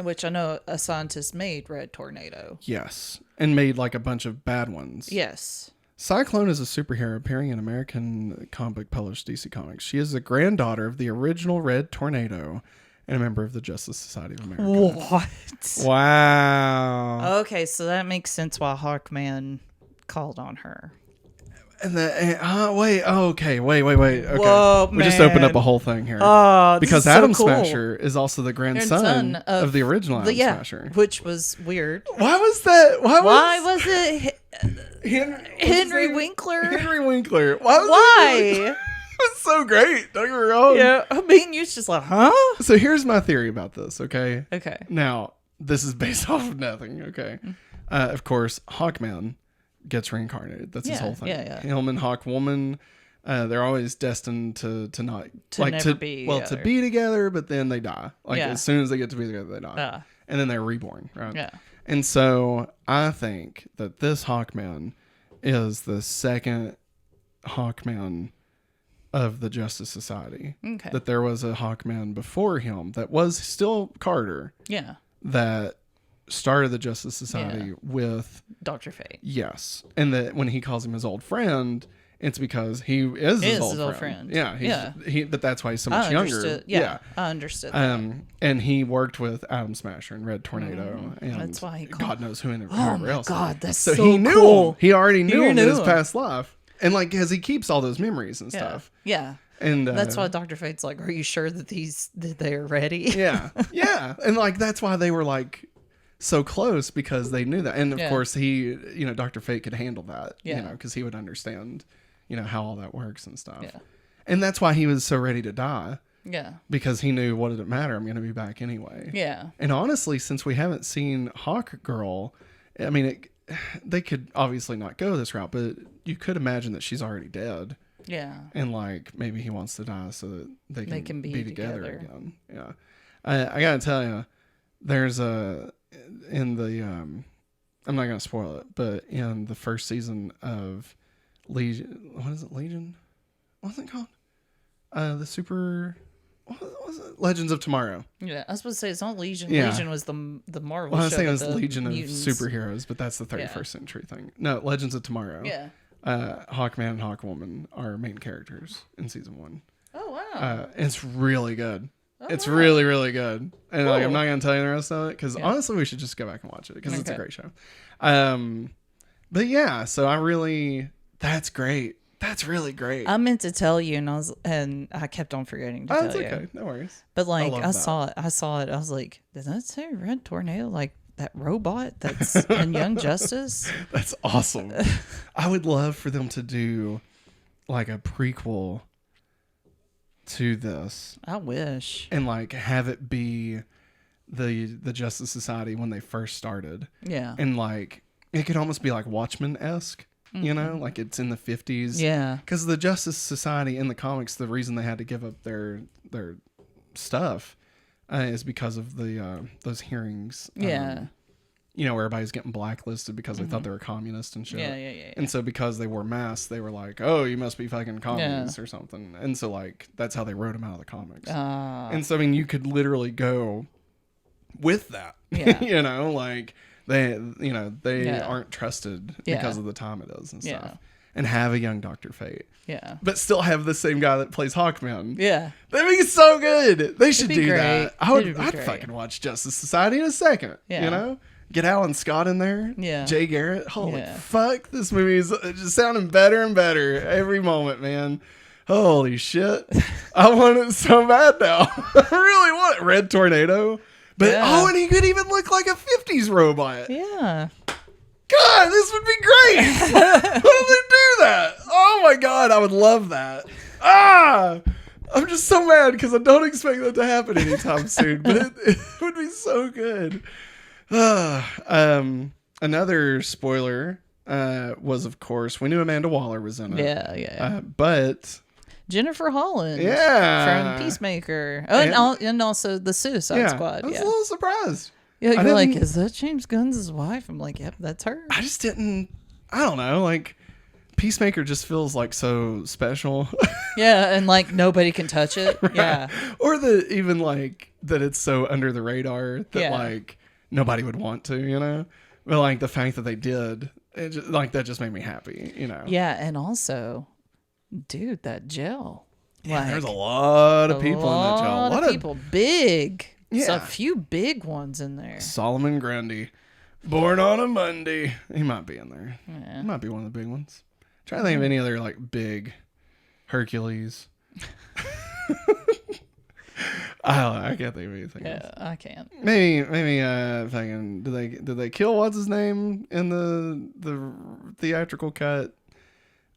which I know a scientist made Red Tornado. Yes. And made, like, a bunch of bad ones. Yes. Cyclone is a superhero appearing in American comic book published DC Comics. She is the granddaughter of the original Red Tornado and a member of the Justice Society of America. What? Wow. Okay, so that makes sense why Hawkman called on her. And wait. Okay. Whoa, we just opened up a whole thing here. Because Atom Smasher is also the grandson of the original Atom Smasher, which was weird. Why was that? Why was it Henry Winkler? Henry Winkler. Why? It's so great. Don't get me wrong. Yeah, I mean, you're just like, huh? So here's my theory about this. Okay. Okay. Now this is based off of nothing. Okay. Of course, Hawkman gets reincarnated. That's his whole thing. Yeah. Him and Hawkwoman, they're always destined to not to be to be together, but then they die. Like as soon as they get to be together, they die, and then they're reborn. Right. Yeah. And so I think that this Hawkman is the second Hawkman of the Justice Society. Okay. That there was a Hawkman before him that was still Carter. Yeah. That started the Justice Society with Dr. Fate. Yes. And that when he calls him his old friend, it's because he is his old friend. Yeah. But that's why he's so much younger. Yeah. I understood that. And he worked with Atom Smasher and Red Tornado. And that's why he God knows whoever else. Oh, God. That's so he knew cool. him. He already knew him in his past life. And like, because he keeps all those memories and stuff. Yeah. And that's why Dr. Fate's like, are you sure that they're ready? Yeah. And like, that's why they were like so close because they knew that. And of Yeah. course Dr. Fate could handle that, Yeah. because he would understand, how all that works and stuff. Yeah. And that's why he was so ready to die, Yeah. because he knew, what did it matter? I'm going to be back anyway. Yeah. And honestly, since we haven't seen Hawk Girl, I mean, they could obviously not go this route, but you could imagine that she's already dead. Yeah. And like, maybe he wants to die so that they can be together again. Yeah. I got to tell you, there's in the, I'm not going to spoil it, but in the first season of Legion, what is it? Legion? What's it called? What was it? Legends of Tomorrow. Yeah, I was supposed to say it's not Legion. Yeah. Legion was the Marvel Well, I was show. thinking it was with the Legion mutants. of Superheroes, but that's the 31st century thing. No, Legends of Tomorrow. Yeah. Hawkman and Hawkwoman are main characters in season 1. Oh wow. It's really good. Oh, It's wow. really, really good. And like, I'm Cool. not going to tell you the rest of it because honestly, we should just go back and watch it because it's a Okay. great show. But yeah, so that's great. That's really great. I meant to tell you, and I kept on forgetting to Oh, tell it's you. okay. No worries. But like, love I that. saw it. I was like, does that say Red Tornado? Like that robot that's in Young Justice? That's awesome. I would love for them to do like a prequel to this I wish. and like have it be the Justice Society when they first started. Yeah. And like, it could almost be like Watchmen-esque. Like it's in the 50s. Yeah. Because the Justice Society in the comics, the reason they had to give up their stuff is because of the those hearings. Yeah. Where everybody's getting blacklisted because they thought they were communist and shit. Yeah. And so because they wore masks, they were like, oh, you must be fucking communists or something. And so like, that's how they wrote them out of the comics. And so, I mean, you could literally go with that. Yeah. Like... They aren't trusted because of the time it is and stuff. Yeah. And have a young Dr. Fate. Yeah. But still have the same guy that plays Hawkman. Yeah. That'd be so good. They should be do great. that. It'd be I'd great. fucking watch Justice Society in a second. Yeah. Get Alan Scott in there. Yeah. Jay Garrett. Holy Yeah. fuck. This movie is just sounding better and better every moment, man. Holy shit. I want it so bad now. I really want it. Red Tornado. But and he could even look like a 50s robot. Yeah. God, this would be great. Why don't they do that? Oh my God, I would love that. I'm just so mad because I don't expect that to happen anytime soon, but it would be so good. Another spoiler was, of course, we knew Amanda Waller was in it. Yeah. But Jennifer Holland. Yeah. From Peacemaker. Oh, and also the Suicide Squad. I was a little surprised. Yeah, I you're like, didn't- is that James Gunn's wife? I'm like, yep, that's her. I just didn't, I don't know, like, Peacemaker just feels like so special. Yeah, and like nobody can touch it. Yeah. Or even like that it's so under the radar that like nobody would want to, But like the fact that they did, that just made me happy, Yeah, and also, dude, that gel. Yeah, Like, there's a lot of people in that A jail. lot of people, big. There's Yeah. a few big ones in there. Solomon Grundy, born on a Monday. He might be in there. Yeah. He might be one of the big ones. Trying to think of any other like big Hercules. I can't think of anything else. Yeah, I can't. Maybe fucking did they kill what's his name in the theatrical cut?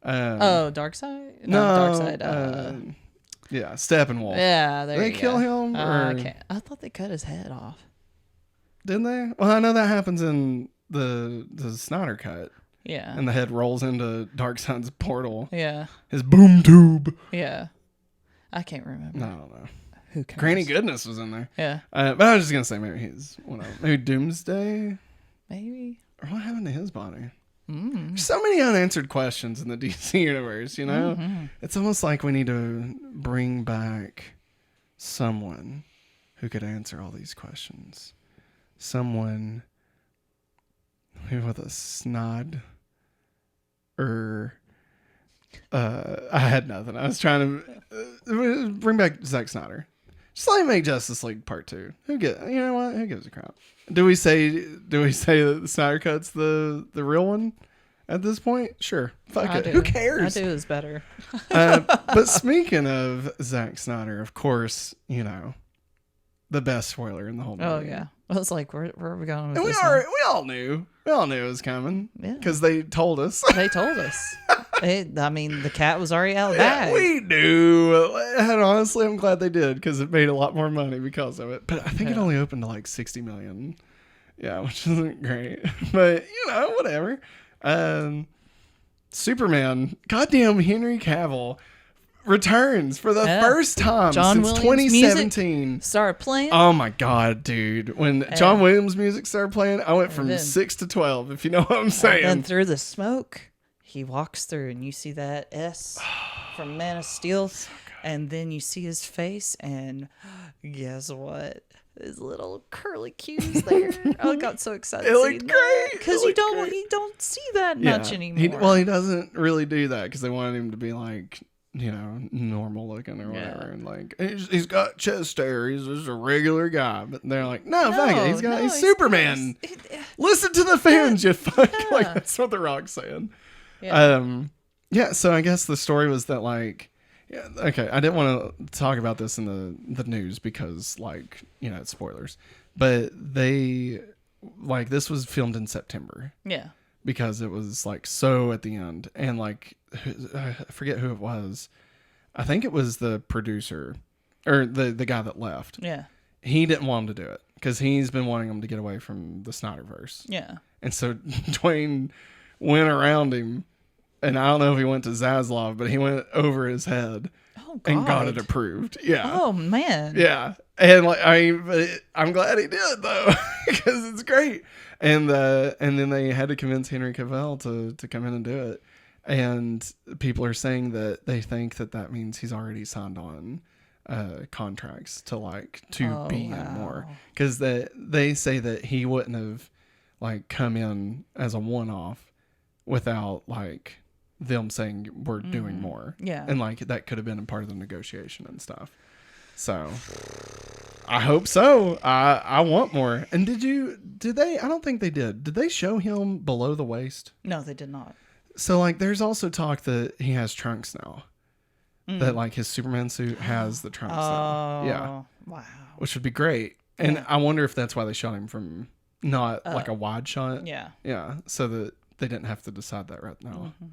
Dark Side? No, Dark Side. yeah, Steppenwolf. Yeah, there Did they you kill go. him? I Or can't. I thought they cut his head off. didn't they? Well, I know that happens in the Snyder cut, Yeah. and the head rolls into Darkseid's portal. Yeah. His boom tube. Yeah. I can't remember. No, I don't know. Who cares? Granny Goodness was in there. Yeah. But I was just gonna say maybe he's one of them. Maybe Doomsday. Maybe. Or what happened to his body? Mm. There's so many unanswered questions in the DC universe, Mm-hmm. It's almost like we need to bring back someone who could answer all these questions. Someone who with a snod. I had nothing. I was trying to bring back Zack Snyder. Just let him make Justice League Part 2. You know what? Who gives a crap? Do we say that the Snyder Cut's the real one at this point? Sure. Fuck it. do. Who cares? I do is better. But speaking of Zack Snyder, of course, the best spoiler in the whole movie. Oh, yeah. I was like, where are we going with And this? we all knew it was coming. Yeah. Because they told us. They told us. The cat was already out of the bag. We knew. And honestly, I'm glad they did because it made a lot more money because of it. But I think it only opened to like 60 million. Yeah, which isn't great. But, whatever. Superman, goddamn Henry Cavill, returns for the first time John since Williams 2017. Started playing. Oh my god, dude! When John Williams music started playing, I went from 6 to 12. If you know what I'm saying. And through the smoke, he walks through, and you see that S from Man of Steel, and then you see his face, and guess what? His little curly cues there. I got so excited. It looked great because you don't see that much anymore. He doesn't really do that because they wanted him to be like, normal looking or whatever, and like he's got chest hair. He's just a regular guy, but they're like, no, fuck it. He's Superman. Listen to the fans, you fuck. Yeah. Like that's what the Rock's saying. Yeah. So I guess the story was that like, okay, I didn't want to talk about this in the news because like it's spoilers, but they like this was filmed in September. Yeah. Because it was like so at the end, and like I forget who it was. I think it was the producer or the guy that left. Yeah, he didn't want him to do it because he's been wanting him to get away from the Snyderverse. Yeah, and so Dwayne went around him, and I don't know if he went to Zaslav, but he went over his head and got it approved. Yeah. Oh man. Yeah, and like I'm glad he did though because it's great. And then they had to convince Henry Cavill to come in and do it. And people are saying that they think that means he's already signed on contracts to be in more. Because they say that he wouldn't have like come in as a one-off without like them saying we're doing more. Yeah. And like that could have been a part of the negotiation and stuff. So I hope so. I want more. And did they? I don't think they did. Did they show him below the waist? No, they did not. So like there's also talk that he has trunks now. That like his Superman suit has the trunks now. Yeah. Wow. Which would be great. And I wonder if that's why they shot him from not like a wide shot. Yeah. Yeah. So that they didn't have to decide that right now. Mm-hmm.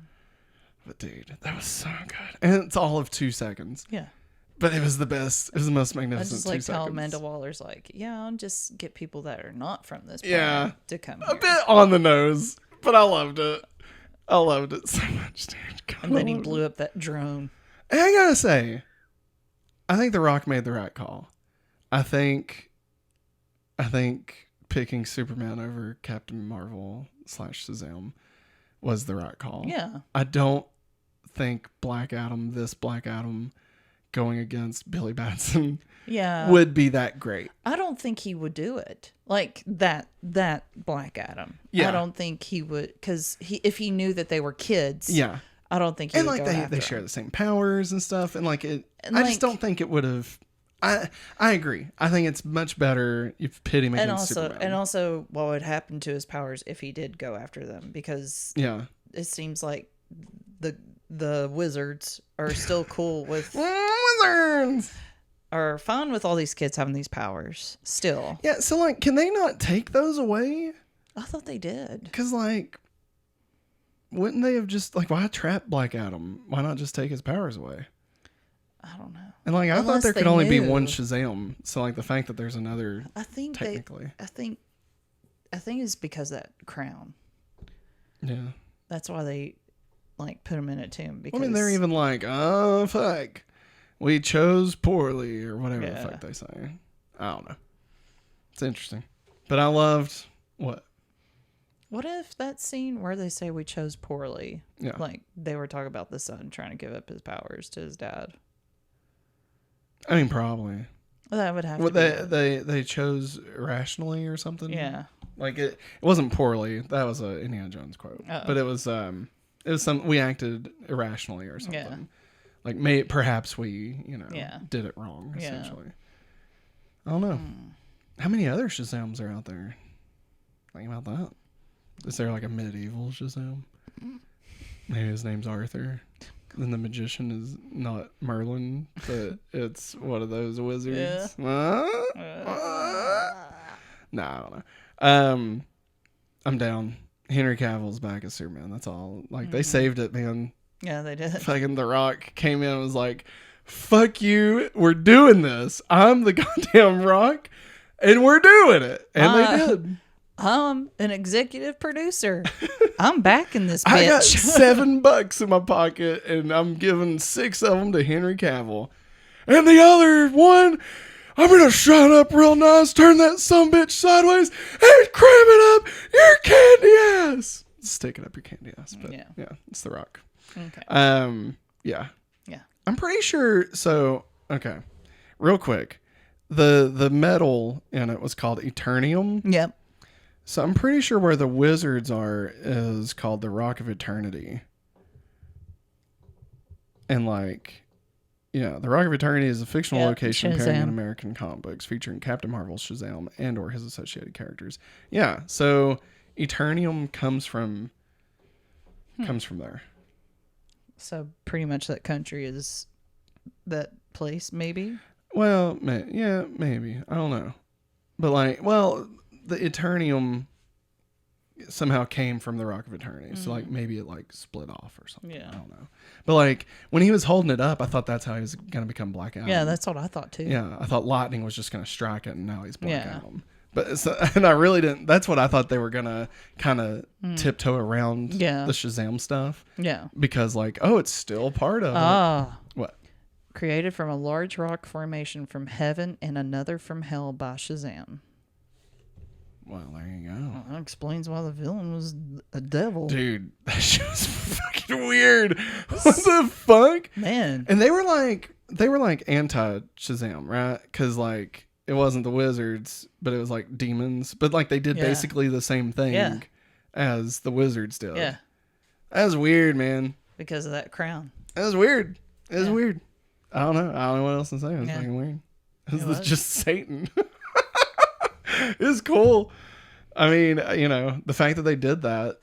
But dude, that was so good. And it's all of 2 seconds. Yeah. But it was the best. It was the most magnificent. I just like how Amanda Waller's like, I'll just get people that are not from this planet to come here. A bit on the nose, but I loved it. I loved it so much, dude. God, and then he blew up that drone. And I gotta say, I think The Rock made the right call. I think picking Superman over Captain Marvel / Shazam was the right call. Yeah. I don't think Black Adam going against Billy Batson would be that great. I don't think he would do it like that Black Adam. I don't think he would because if he knew that they were kids. Yeah, I don't think he would. And they share the same powers and stuff, and like it. And I just don't think it would have. I agree. I think it's much better if pit him against Superman. And also, what would happen to his powers if he did go after them? Because it seems like the wizards are still cool with wizards are fine with all these kids having these powers still. Yeah, so like, can they not take those away? I thought they did. Because like, wouldn't they have just like why trap Black Adam? Why not just take his powers away? I don't know. And like, I thought there could only be one Shazam. So like, the fact that there's another, I think it's because of that crown. Yeah, that's why they like put him in it too. Because I mean, they're even like, oh fuck, we chose poorly or whatever the fuck they say. I don't know. It's interesting, but I loved what. What if that scene where they say we chose poorly? Yeah, like they were talking about the son trying to give up his powers to his dad. I mean, probably. That would have to be. They chose irrationally or something. Yeah. Like it wasn't poorly. That was a Indiana Jones quote. But it was some we acted irrationally or something. Yeah. Like perhaps we, did it wrong essentially. I don't know. How many other Shazams are out there? Think about that. Is there like a medieval Shazam? Maybe his name's Arthur. Then the magician is not Merlin, but it's one of those wizards. Yeah. Nah, I don't know. I'm down. Henry Cavill's back as Superman. That's all. Like, they saved it, man. Yeah, they did. Fucking The Rock came in and was like, fuck you. We're doing this. I'm the goddamn Rock, and we're doing it. And they did. I'm an executive producer. I'm back in this bitch. I got $7 in my pocket, and I'm giving 6 of them to Henry Cavill. And the other one, I'm going to shut up real nice, turn that sumbitch sideways, and cram it up your candy ass. Stick it up your candy ass. But yeah, it's The Rock. Okay. Yeah. Yeah. I'm pretty sure. So, okay. Real quick. The metal in it was called Eternium. Yep. So I'm pretty sure where the wizards are is called the Rock of Eternity. And like, yeah, the Rock of Eternity is a fictional location appearing in American comic books featuring Captain Marvel, Shazam, and or his associated characters. Yeah, so Eternium comes from there. So pretty much that country is that place, maybe? Well, yeah, maybe. I don't know. But like, well, the Eternium somehow came from the Rock of Eternity. So like maybe it like split off or something. Yeah. I don't know. But like when he was holding it up, I thought that's how he was going to become Black Adam. Yeah, that's what I thought too. Yeah, I thought lightning was just going to strike it and now he's Black Adam. But and I really didn't. That's what I thought they were going to kind of tiptoe around the Shazam stuff. Yeah. Because like, oh, it's still part of it. What? Created from a large rock formation from heaven and another from hell by Shazam. Well, there you go. Well, that explains why the villain was a devil. Dude, that shit was fucking weird. What the fuck? Man. And they were like anti-Shazam, right? Because like it wasn't the wizards, but it was like demons. But like they did basically the same thing as the wizards did. Yeah. That was weird, man. Because of that crown. That was weird. It was weird. I don't know what else to say. It was fucking weird. It was just Satan. It's cool. I mean, you know, the fact that they did that,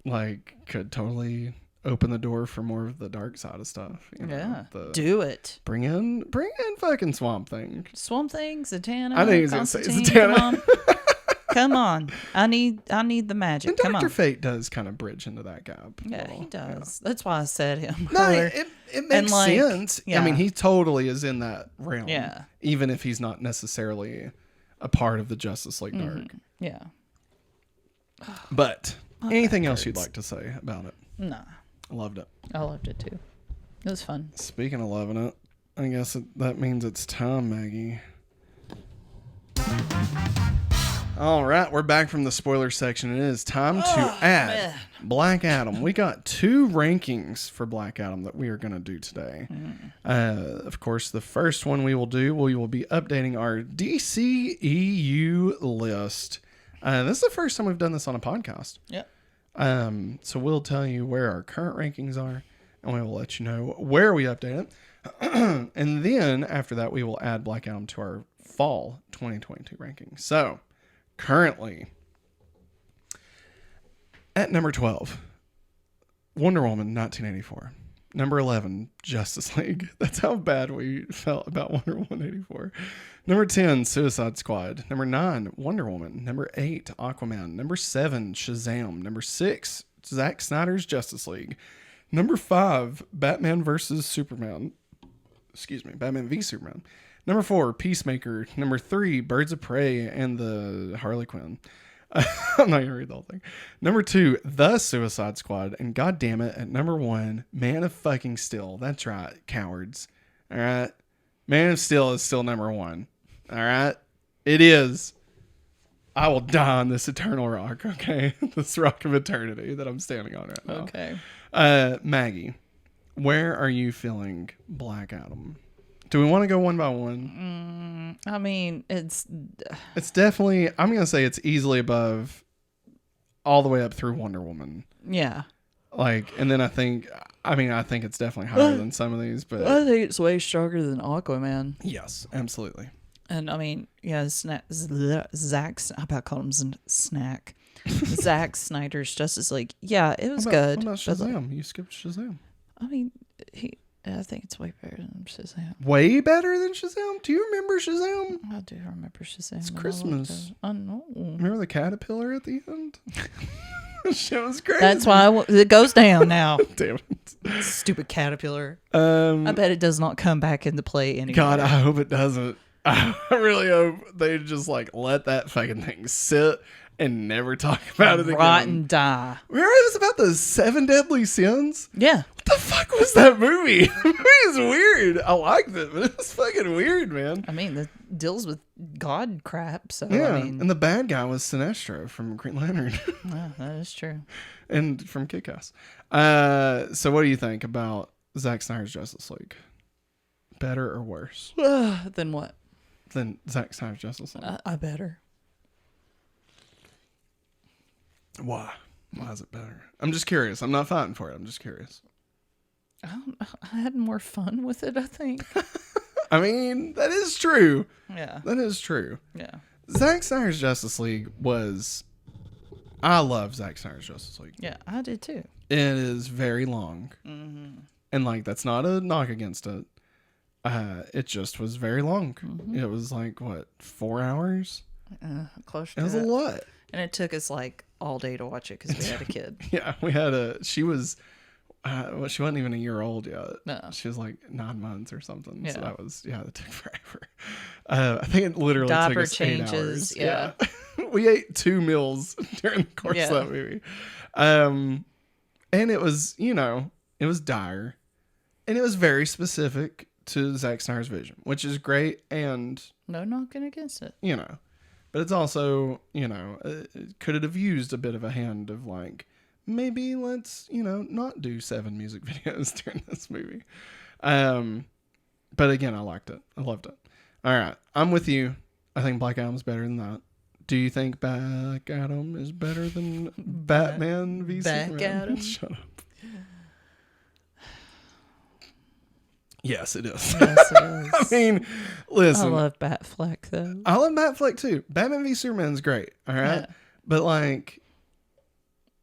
like, could totally open the door for more of the dark side of stuff. You know, do it. Bring in fucking Swamp Thing. Swamp Thing, Zatanna. I think he's gonna say Zatanna. Come on. I need the magic. And Come Dr. on. Fate does kind of bridge into that gap. Yeah, he does. That's why I said him. No, it makes sense. Yeah. I mean, he totally is in that realm. Yeah. Even if he's not necessarily a part of the Justice League Dark. Yeah. But anything else you'd like to say about it? Nah. I loved it. I loved it too. It was fun. Speaking of loving it, I guess that means it's time, Maggie. All right, we're back from the spoiler section. It is time to add Black Adam. We got 2 rankings for Black Adam that we are going to do today. Of course, the first one we will be updating our DCEU list. This is the first time we've done this on a podcast. Yep. So we'll tell you where our current rankings are, and we will let you know where we update it. And then after that, we will add Black Adam to our fall 2022 rankings. So currently at number 12, Wonder Woman 1984. Number 11, Justice League. That's how bad we felt about Wonder Woman 84. Number 10, Suicide Squad. Number 9, Wonder Woman. Number 8, Aquaman. Number 7, Shazam. Number 6, Zack Snyder's Justice League. Number 5, Batman vs. Superman. Batman v Superman. Number 4, Peacemaker. Number 3, Birds of Prey and the Harley Quinn. I'm not going to read the whole thing. Number 2, The Suicide Squad. And God damn it, at number 1, Man of fucking Steel. That's right, cowards. All right. Man of Steel is still number 1. All right. It is. I will die on this eternal rock, okay? This rock of eternity that I'm standing on right now. Okay. Maggie, where are you feeling Black Adam? Do we want to go one by one? I mean, it's definitely, I'm going to say it's easily above all the way up through Wonder Woman. Yeah. Like, and then I think it's definitely higher than some of these, but I think it's way stronger than Aquaman. Yes, absolutely. And I mean, yeah, Zack, I about call him Snack. Zack Snyder's Justice League. Yeah, it was good. What about Shazam? You skipped Shazam. I mean, I think it's way better than Shazam. Way better than Shazam? Do you remember Shazam? I do remember Shazam. It's Christmas. I know. Remember the caterpillar at the end? Shit was crazy. That's why it goes down now. Damn it. Stupid caterpillar. I bet it does not come back into play anymore. God, I hope it doesn't. I really hope they just like let that fucking thing sit and never talk about it again. Rot and die. Remember it was about the 7 deadly sins? Yeah. What the fuck was that movie? The movie is weird. I liked it, but it's fucking weird, man. I mean, it deals with God crap, so Yeah, I mean... and the bad guy was Sinestro from Green Lantern. Yeah, that is true. And from Kick-Ass. So what do you think about Zack Snyder's Justice League? Better or worse Then what? than Zack Snyder's Justice League? I better. Why? Why is it better? I'm just curious. I'm not fighting for it. I'm just curious. I had more fun with it, I think. I mean, that is true. Yeah. That is true. Yeah. Zack Snyder's Justice League was... I love Zack Snyder's Justice League. Yeah, I did too. It is very long. Mm-hmm. And, like, that's not a knock against it. It just was very long. Mm-hmm. It was, like, what, 4 hours? Close to It was a lot. And it took us, like, all day to watch it because we had a kid. Yeah, we had she was... well, she wasn't even a year old yet. No. She was like 9 months or something. Yeah. So that took forever. I think it literally Diaper took us changes, 8 hours. yeah. We ate 2 meals during the course of that movie. And it was, it was dire. And it was very specific to Zack Snyder's vision, which is great. And, No knocking against it. but it's also, could it have used a bit of a hand of like, maybe let's, not do 7 music videos during this movie. But again, I liked it. I loved it. All right. I'm with you. I think Black Adam's better than that. Do you think Black Adam is better than Batman v Superman? Black Adam? Shut up. Yes, it is. Yes, it is. I mean, listen. I love Batfleck, though. I love Batfleck too. Batman v Superman's great. All right. Yeah. But like,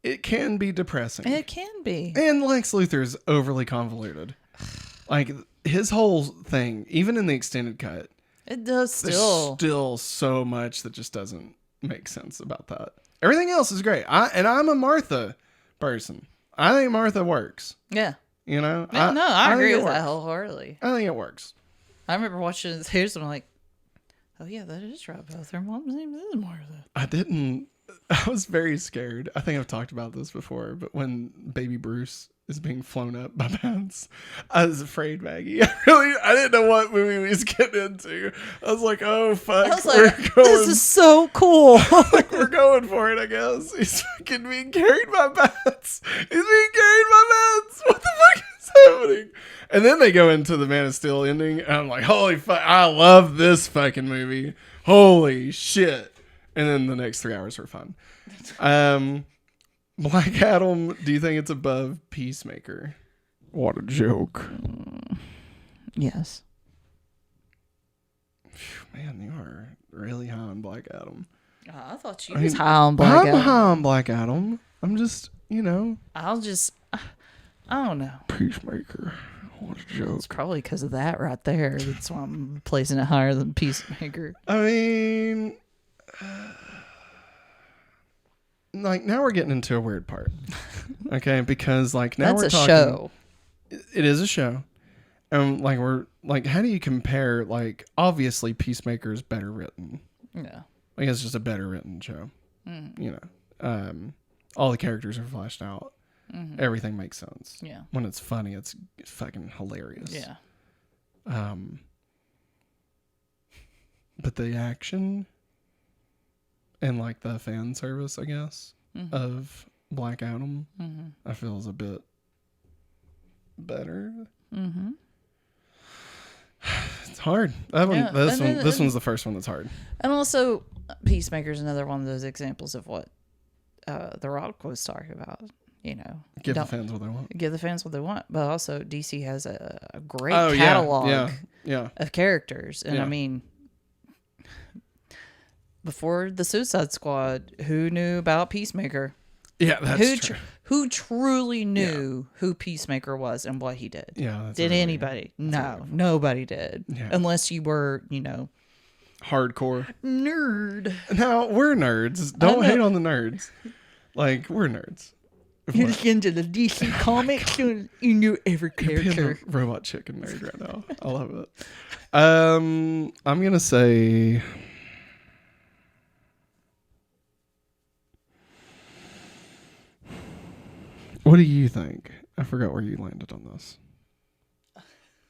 it can be depressing. It can be. And Lex Luthor's overly convoluted. Like, his whole thing, even in the extended cut, It does there's still. still so much that just doesn't make sense about that. Everything else is great. I'm a Martha person. I think Martha works. Yeah. I I agree think with it that works. wholeheartedly. I think it works. I remember watching it here, and I'm like, oh, yeah, that is right. Both their mom's name is Martha. I was very scared. I think I've talked about this before, but when baby Bruce is being flown up by bats, I was afraid, Maggie. I didn't know what movie we was getting into. I was like, oh, fuck. I was like, this is so cool. Like, we're going for it, I guess. He's fucking being carried by bats. He's being carried by bats. What the fuck is happening? And then they go into the Man of Steel ending, and I'm like, holy fuck, I love this fucking movie. Holy shit. And then the next 3 hours were fun. Black Adam, do you think it's above Peacemaker? What a joke. Yes. Man, you are really high on Black Adam. I thought you was high on Black Adam. I'm high on Black Adam. I'm just, I don't know. Peacemaker. What a joke. It's probably because of that right there. That's why I'm placing it higher than Peacemaker. I mean, like, now we're getting into a weird part. Okay, because like now That's we're a talking. show. It is a show. And like we're like, how do you compare? Like, obviously, Peacemaker is better written. Yeah. Like, it's just a better written show. All the characters are fleshed out. Mm-hmm. Everything makes sense. Yeah. When it's funny, it's fucking hilarious. Yeah. But the action and like the fan service, I guess, of Black Adam, I feel is a bit better. Mm-hmm. It's hard. This one's the first one that's hard. And also, Peacemaker's another one of those examples of what The Rock was talking about. Give the fans what they want. Give the fans what they want, but also DC has a great Oh, catalog yeah. of characters, and Yeah. I mean, before the Suicide Squad, who knew about Peacemaker? Yeah, that's true. who truly knew who Peacemaker was and what he did. Yeah. That's Did really- anybody? that's No, really nobody did. Yeah. Unless you were, hardcore. nerd. Now, we're nerds. I Don't know. hate on the nerds. Like, we're nerds. You're into the DC comics and you knew every You're being character. a robot chicken nerd right now. I love it. I'm gonna say what do you think? I forgot where you landed on this.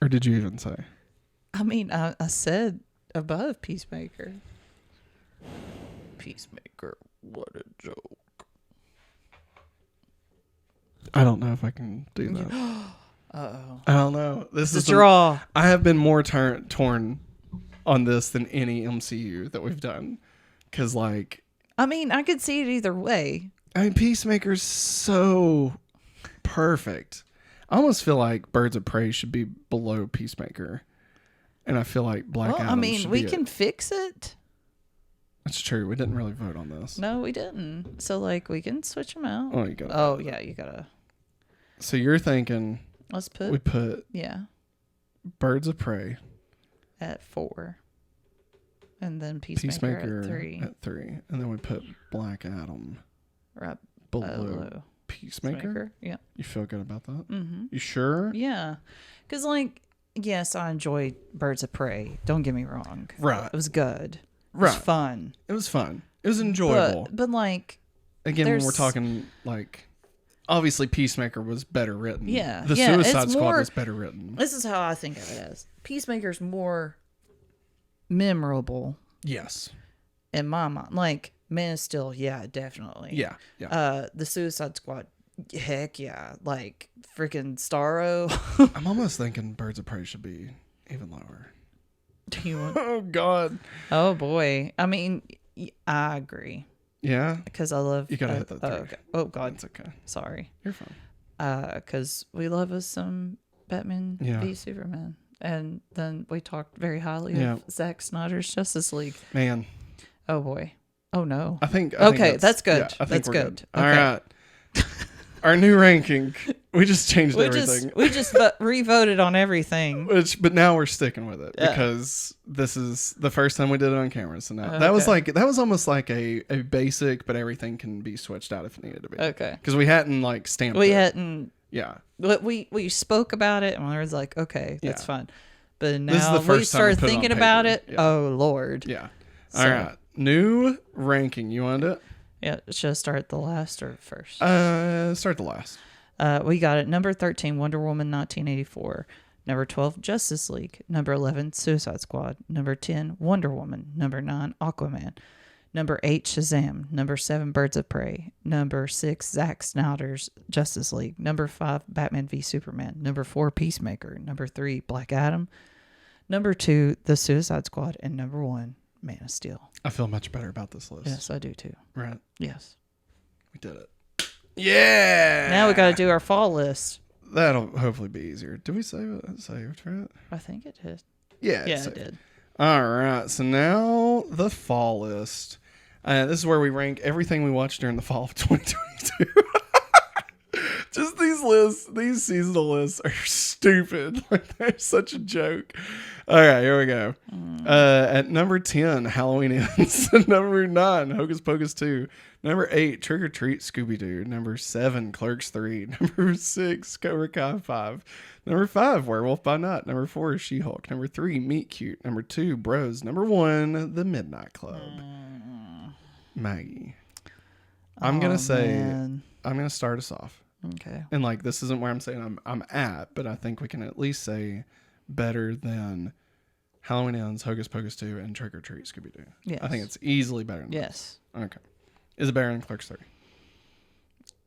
Or did you even say? I mean, I said above Peacemaker. Peacemaker, what a joke. I don't know if I can do that. Uh-oh. I don't know. This It's is a draw. I have been more torn on this than any MCU that we've done. Because, like, I mean, I could see it either way. I mean, Peacemaker's so perfect. I almost feel like Birds of Prey should be below Peacemaker. And I feel like Black Well, Adam I mean, should we be can fix it. That's true. We didn't really vote on this. No, we didn't. So, like, we can switch them out. Oh, you got. Oh, yeah, you gotta. So you're thinking Let's put, we put yeah, Birds of Prey, at 4. And then Peacemaker, at 3. and then we put Black Adam Right below Peacemaker. Yeah. You feel good about that? Mm-hmm. You sure? Yeah. Because, like, yes, I enjoyed Birds of Prey. Don't get me wrong. Right. It was good. It was Right. fun. It was fun. It was enjoyable. But like, Again, when we're there's- talking, like, obviously Peacemaker was better written. Yeah. The Yeah, Suicide it's Squad more- was better written. this is how I think of it as. Peacemaker's more memorable Yes. in my mind. Like, Man of Steel, yeah, definitely. Yeah. Yeah. The Suicide Squad, heck yeah. Like, freaking Starro. I'm almost thinking Birds of Prey should be even lower. Do you want? Oh, God. Oh, boy. I mean, I agree. Yeah? Because I love. You gotta hit that 3. okay. Oh, God. It's okay. Sorry. You're fine. Because we love us some Batman Yeah. v Superman. And then we talked very highly Yeah. of Zack Snyder's Justice League. Man. Oh, boy. Oh, no. I think Okay, that's good. Yeah, I think That's we're good. All Okay. right. Our new ranking. We just changed We everything. just re-voted on everything. But now we're sticking with it Yeah. because this is the first time we did it on camera. So now that was almost like a basic, but everything can be switched out if it needed to be. Okay. Because we hadn't like stamped We it. hadn't. Yeah. But we spoke about it, and I was like, okay, that's Yeah. fine. But This is now the we first time we started put it on thinking about paper. it. Yeah. Oh, Lord. Yeah. So- All right. New ranking. You want it? Yeah, should I start the last or first? Start the last. We got it. Number 13, Wonder Woman 1984. Number 12, Justice League. Number 11, Suicide Squad. Number 10, Wonder Woman. Number 9, Aquaman. Number 8, Shazam. Number 7, Birds of Prey. Number 6, Zack Snyder's Justice League. Number 5, Batman v Superman. Number 4, Peacemaker. Number 3, Black Adam. Number 2, The Suicide Squad. And number 1, Man of Steel. I feel much better about this list. Yes, I do too. Right. Yes. We did it. Yeah. Now we got to do our fall list. That'll hopefully be easier. Did we save for it? I think it did. Yeah. Yeah, it's it saved. did. All right. So now the fall list. This is where we rank everything we watched during the fall of 2022. Just these lists, these seasonal lists are stupid. Like, they're such a joke. All right, here we go. At number 10, Halloween Ends. Number 9, Hocus Pocus 2. Number 8, Trick or Treat, Scooby-Doo. Number 7, Clerks 3. Number 6, Cobra Kai 5. Number 5, Werewolf by Night. Number 4, She-Hulk. Number 3, Meet Cute. Number 2, Bros. Number 1, The Midnight Club. Maggie. I'm going to say, man. I'm going to start us off. Okay. And like, this isn't where I'm saying I'm at, but I think we can at least say better than Halloween Ends, Hocus Pocus 2, and Trick or Treat, Scooby-Doo. Yes. I think it's easily better than Yes. that. Okay. Is it better than Clerks 3?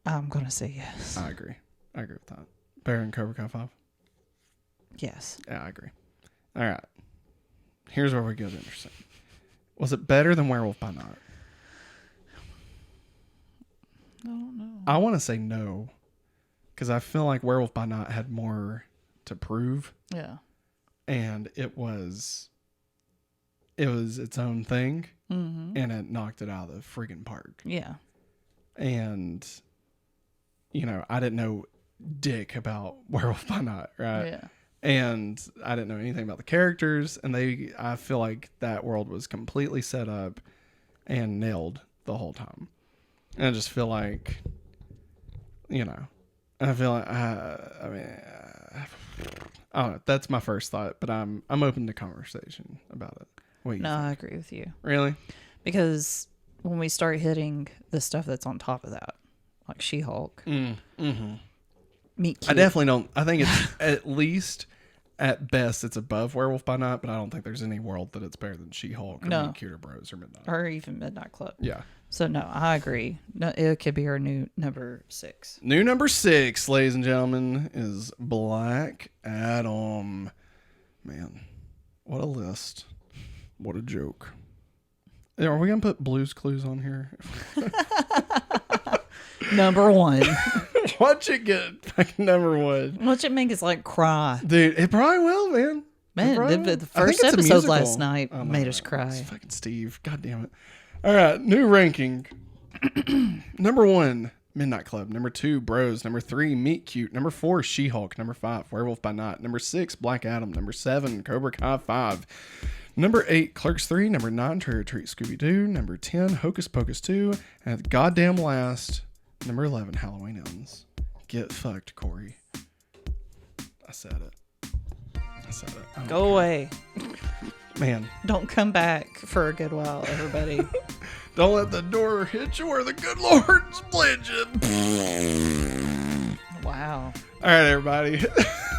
I'm going to say yes. I agree. I agree with that. Better than Cobra Kai 5? Yes. Yeah, I agree. All right. Here's where we get interesting. Was it better than Werewolf by Night? I don't know. I want to say no, because I feel like Werewolf by Night had more to prove. Yeah. And it was its own thing, Mm-hmm. and it knocked it out of the friggin' park. Yeah. And I didn't know dick about Werewolf by Night, right? Yeah. And I didn't know anything about the characters, and I feel like that world was completely set up and nailed the whole time. And I just feel like, I feel like, I don't know. That's my first thought, but I'm open to conversation about it. What do you No, think? I agree with you. Really? Because when we start hitting the stuff that's on top of that, like She-Hulk, Mm-hmm. Meet Cute. I definitely don't. I think it's at least, at best, it's above Werewolf by Night, but I don't think there's any world that it's better than She-Hulk or No. Meet Cute or Bros or Midnight. Or even Midnight Club. Yeah. So, no, I agree. No, it could be our new number 6. New number 6, ladies and gentlemen, is Black Adam. Man, what a list. What a joke. Are we going to put Blue's Clues on here? Number 1. Watch it get fucking number 1. Watch it make us like cry. Dude, it probably will, man. It Man, probably the will. I think first it's a episode musical. last night Oh, made no, us It's cry. fucking Steve. God damn it. All right, new ranking. Number 1, Midnight Club. Number 2, Bros. Number 3, Meet Cute. Number 4, She-Hulk. Number 5, Werewolf by Night. Number 6, Black Adam. Number 7, Cobra Kai 5. Number 8, Clerks 3. Number 9, Trick or Treat Scooby-Doo. Number 10, Hocus Pocus 2. And at the goddamn last, number 11, Halloween Ends. Get fucked, Corey. I said it. I don't Go care. away. Man, Don't come back for a good while, everybody. don't let the door hit you where the good Lord's pledging. Wow. All right, everybody.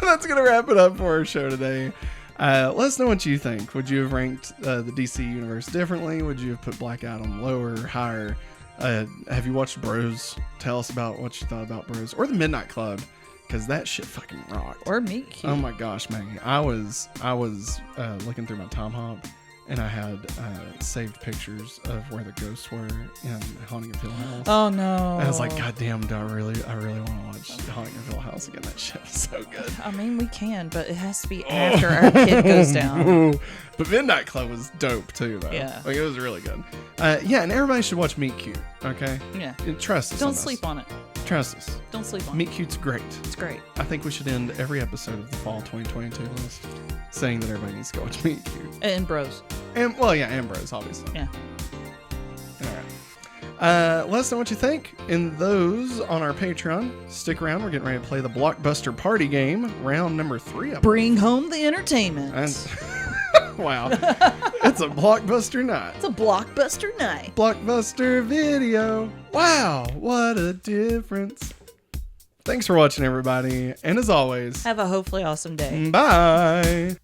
That's going to wrap it up for our show today. Let us know what you think. Would you have ranked the DC universe differently? Would you have put Black Adam lower, higher? Have you watched Bros? Tell us about what you thought about Bros. Or the Midnight Club, because that shit fucking rocked. Or Meet Cute. Oh my gosh, Maggie. I was looking through my Tom Hop, and I had saved pictures of where the ghosts were in Haunting of Hill House. Oh, no. I was like, God damn, I really want to watch Haunting of Hill House again. That shit was so good. I mean, we can, but it has to be after our kid goes down. But Midnight Club was dope too, though. Yeah. Like, it was really good. Yeah, and everybody should watch Meet Cute, okay? Yeah. Trust us. Don't on this. sleep on it. Trust us. Don't sleep on Meet it. Cute's great. It's great. I think we should end every episode of the fall 2022 list saying that everybody needs to go watch Meet Cute. And Bros. And, well, yeah, Ambrose, obviously. Yeah. All right. Let us know what you think in those on our Patreon. Stick around. We're getting ready to play the Blockbuster Party Game, round number 3 of Bring home the entertainment. And wow, it's a blockbuster night. It's a blockbuster night. Blockbuster video. Wow, what a difference. Thanks for watching, everybody. And as always, Have a hopefully awesome day. bye.